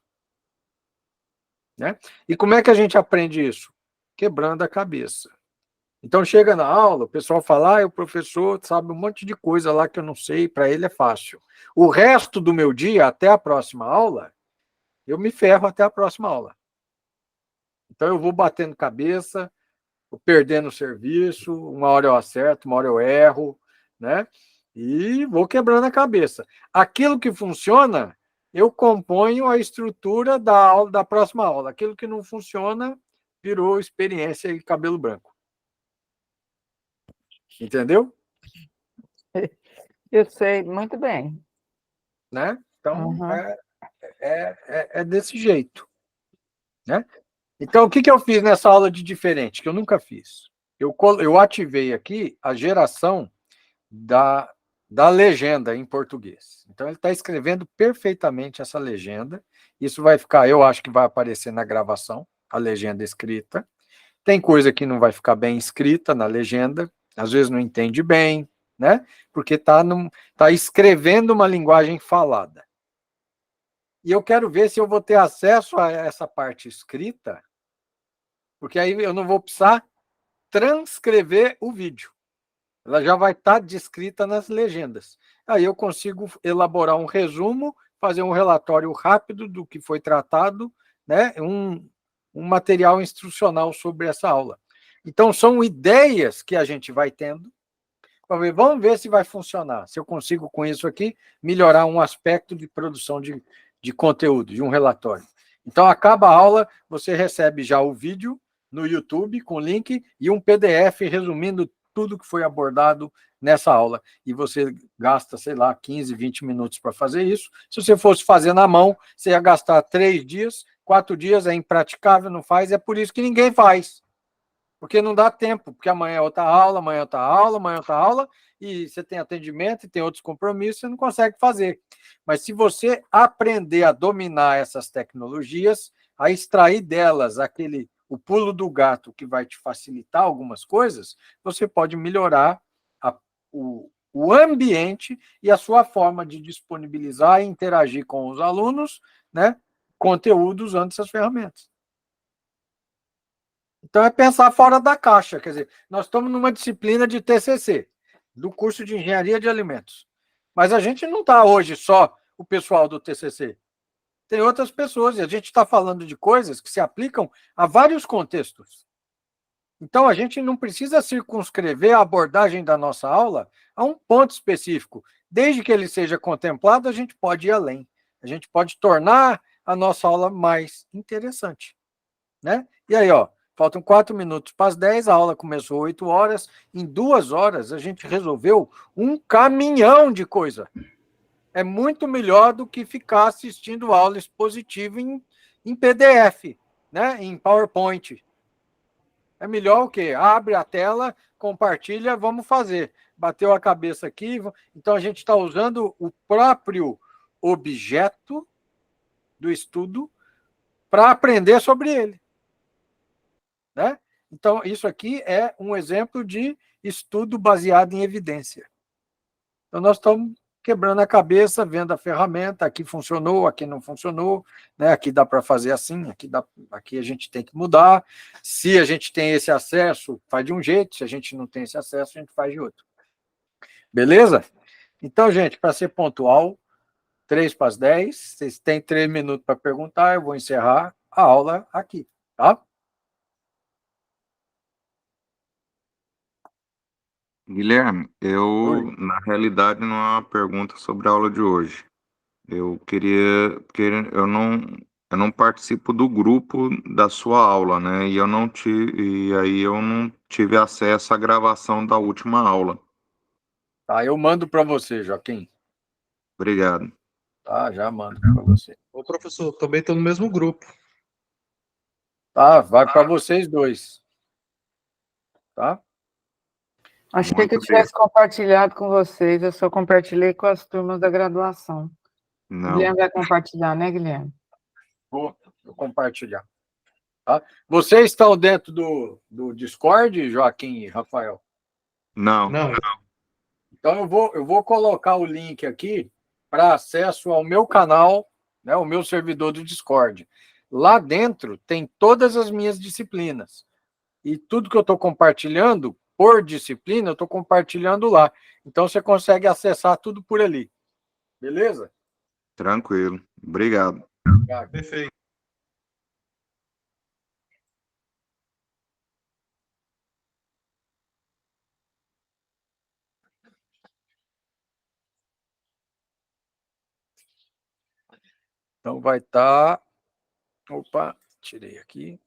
Né? E como é que a gente aprende isso? Quebrando a cabeça. Então, chega na aula, o pessoal fala, o professor sabe um monte de coisa lá que eu não sei, para ele é fácil. O resto do meu dia, até a próxima aula, eu me ferro até a próxima aula. Então, eu vou batendo cabeça, vou perdendo o serviço, uma hora eu acerto, uma hora eu erro, né? E vou quebrando a cabeça. Aquilo que funciona, eu componho a estrutura da aula, da próxima aula. Aquilo que não funciona, virou experiência e cabelo branco. Entendeu? Eu sei muito bem. Né? Então, Uhum. é desse jeito. Né? Então, o que eu fiz nessa aula de diferente, que eu nunca fiz? Eu ativei aqui a geração da legenda em português. Então, ele está escrevendo perfeitamente essa legenda. Isso vai ficar, eu acho que vai aparecer na gravação, a legenda escrita. Tem coisa que não vai ficar bem escrita na legenda, às vezes não entende bem, né? Porque está escrevendo uma linguagem falada. E eu quero ver se eu vou ter acesso a essa parte escrita, porque aí eu não vou precisar transcrever o vídeo. Ela já vai estar descrita nas legendas. Aí eu consigo elaborar um resumo, fazer um relatório rápido do que foi tratado, né? um material instrucional sobre essa aula. Então, são ideias que a gente vai tendo. Vamos ver se vai funcionar, se eu consigo, com isso aqui, melhorar um aspecto de produção de conteúdo, de um relatório. Então, acaba a aula, você recebe já o vídeo no YouTube com link e um PDF resumindo tudo que foi abordado nessa aula. E você gasta, sei lá, 15, 20 minutos para fazer isso. Se você fosse fazer na mão, você ia gastar 3 dias, 4 dias, é impraticável, não faz, é por isso que ninguém faz. Porque não dá tempo, porque amanhã é outra aula, amanhã é outra aula, amanhã é outra aula, e você tem atendimento e tem outros compromissos, você não consegue fazer. Mas se você aprender a dominar essas tecnologias, a extrair delas o pulo do gato que vai te facilitar algumas coisas, você pode melhorar o ambiente e a sua forma de disponibilizar e interagir com os alunos, né, conteúdo usando essas ferramentas. Então, é pensar fora da caixa. Quer dizer, nós estamos numa disciplina de TCC, do curso de Engenharia de Alimentos. Mas a gente não está hoje só o pessoal do TCC. Tem outras pessoas, e a gente está falando de coisas que se aplicam a vários contextos. Então, a gente não precisa circunscrever a abordagem da nossa aula a um ponto específico. Desde que ele seja contemplado, a gente pode ir além. A gente pode tornar a nossa aula mais interessante. Né? E aí, faltam 4 minutos para as 10, a aula começou 8 horas. Em 2 horas, a gente resolveu um caminhão de coisa. É muito melhor do que ficar assistindo aula expositiva em PDF, né? Em PowerPoint. É melhor o quê? Abre a tela, compartilha, vamos fazer. Bateu a cabeça aqui. Então, a gente está usando o próprio objeto do estudo para aprender sobre ele. Né? Então, isso aqui é um exemplo de estudo baseado em evidência. Então, nós estamos quebrando a cabeça, vendo a ferramenta, aqui funcionou, aqui não funcionou, né? Aqui dá para fazer assim, aqui a gente tem que mudar. Se a gente tem esse acesso, faz de um jeito, se a gente não tem esse acesso, a gente faz de outro. Beleza? Então, gente, para ser pontual, 3 para as 10, vocês têm 3 minutos para perguntar, eu vou encerrar a aula aqui, tá? Guilherme, Oi. na realidade, não é uma pergunta sobre a aula de hoje. Eu queria, porque eu não participo do grupo da sua aula, né? E aí eu não tive acesso à gravação da última aula. Tá, eu mando para você, Joaquim. Obrigado. Tá, já mando para você. Ô, professor, também estou no mesmo grupo. Tá, vai para vocês dois. Tá? Achei que eu Muito bem. tivesse compartilhado com vocês, eu só compartilhei com as turmas da graduação. Não. Guilherme vai compartilhar, né, Guilherme? Vou compartilhar. Tá? Vocês estão dentro do Discord, Joaquim e Rafael? Não. Não, Então eu vou colocar o link aqui para acesso ao meu canal, né, o meu servidor do Discord. Lá dentro tem todas as minhas disciplinas. E tudo que eu estou compartilhando, por disciplina, eu estou compartilhando lá. Então você consegue acessar tudo por ali. Beleza? Tranquilo. Obrigado. perfeito. Então vai estar. Opa, tirei aqui.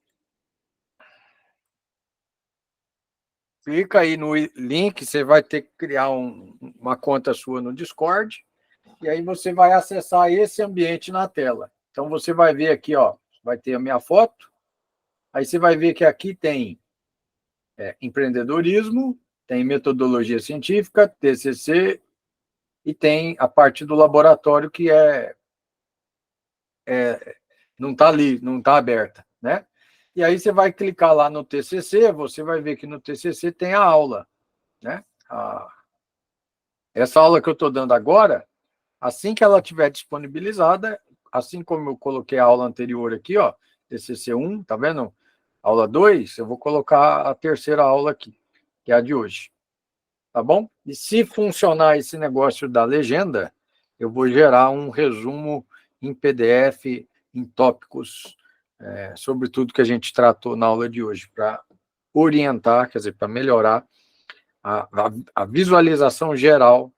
Clica aí no link, você vai ter que criar uma conta sua no Discord, e aí você vai acessar esse ambiente na tela. Então você vai ver aqui, ó, vai ter a minha foto, aí você vai ver que aqui tem empreendedorismo, tem metodologia científica, TCC, e tem a parte do laboratório que não está ali, não está aberta, né? E aí você vai clicar lá no TCC, você vai ver que no TCC tem a aula, né? Essa aula que eu estou dando agora, assim que ela estiver disponibilizada, assim como eu coloquei a aula anterior aqui, ó, TCC 1, tá vendo? Aula 2, eu vou colocar a terceira aula aqui, que é a de hoje. Tá bom? E se funcionar esse negócio da legenda, eu vou gerar um resumo em PDF, em tópicos, sobre tudo que a gente tratou na aula de hoje, para orientar, quer dizer, para melhorar a visualização geral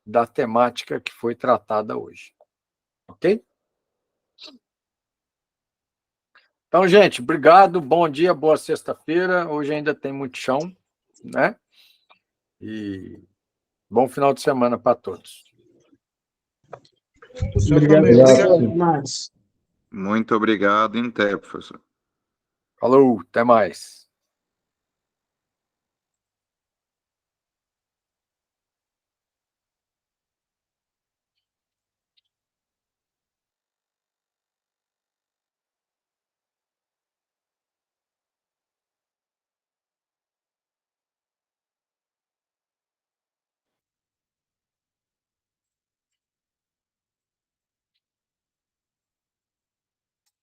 da temática que foi tratada hoje. Ok? Então, gente, obrigado, bom dia, boa sexta-feira. Hoje ainda tem muito chão, né? E bom final de semana para todos. O senhor Obrigado, também. Obrigado. Obrigado. Max. Muito obrigado, até, professor. Falou, até mais.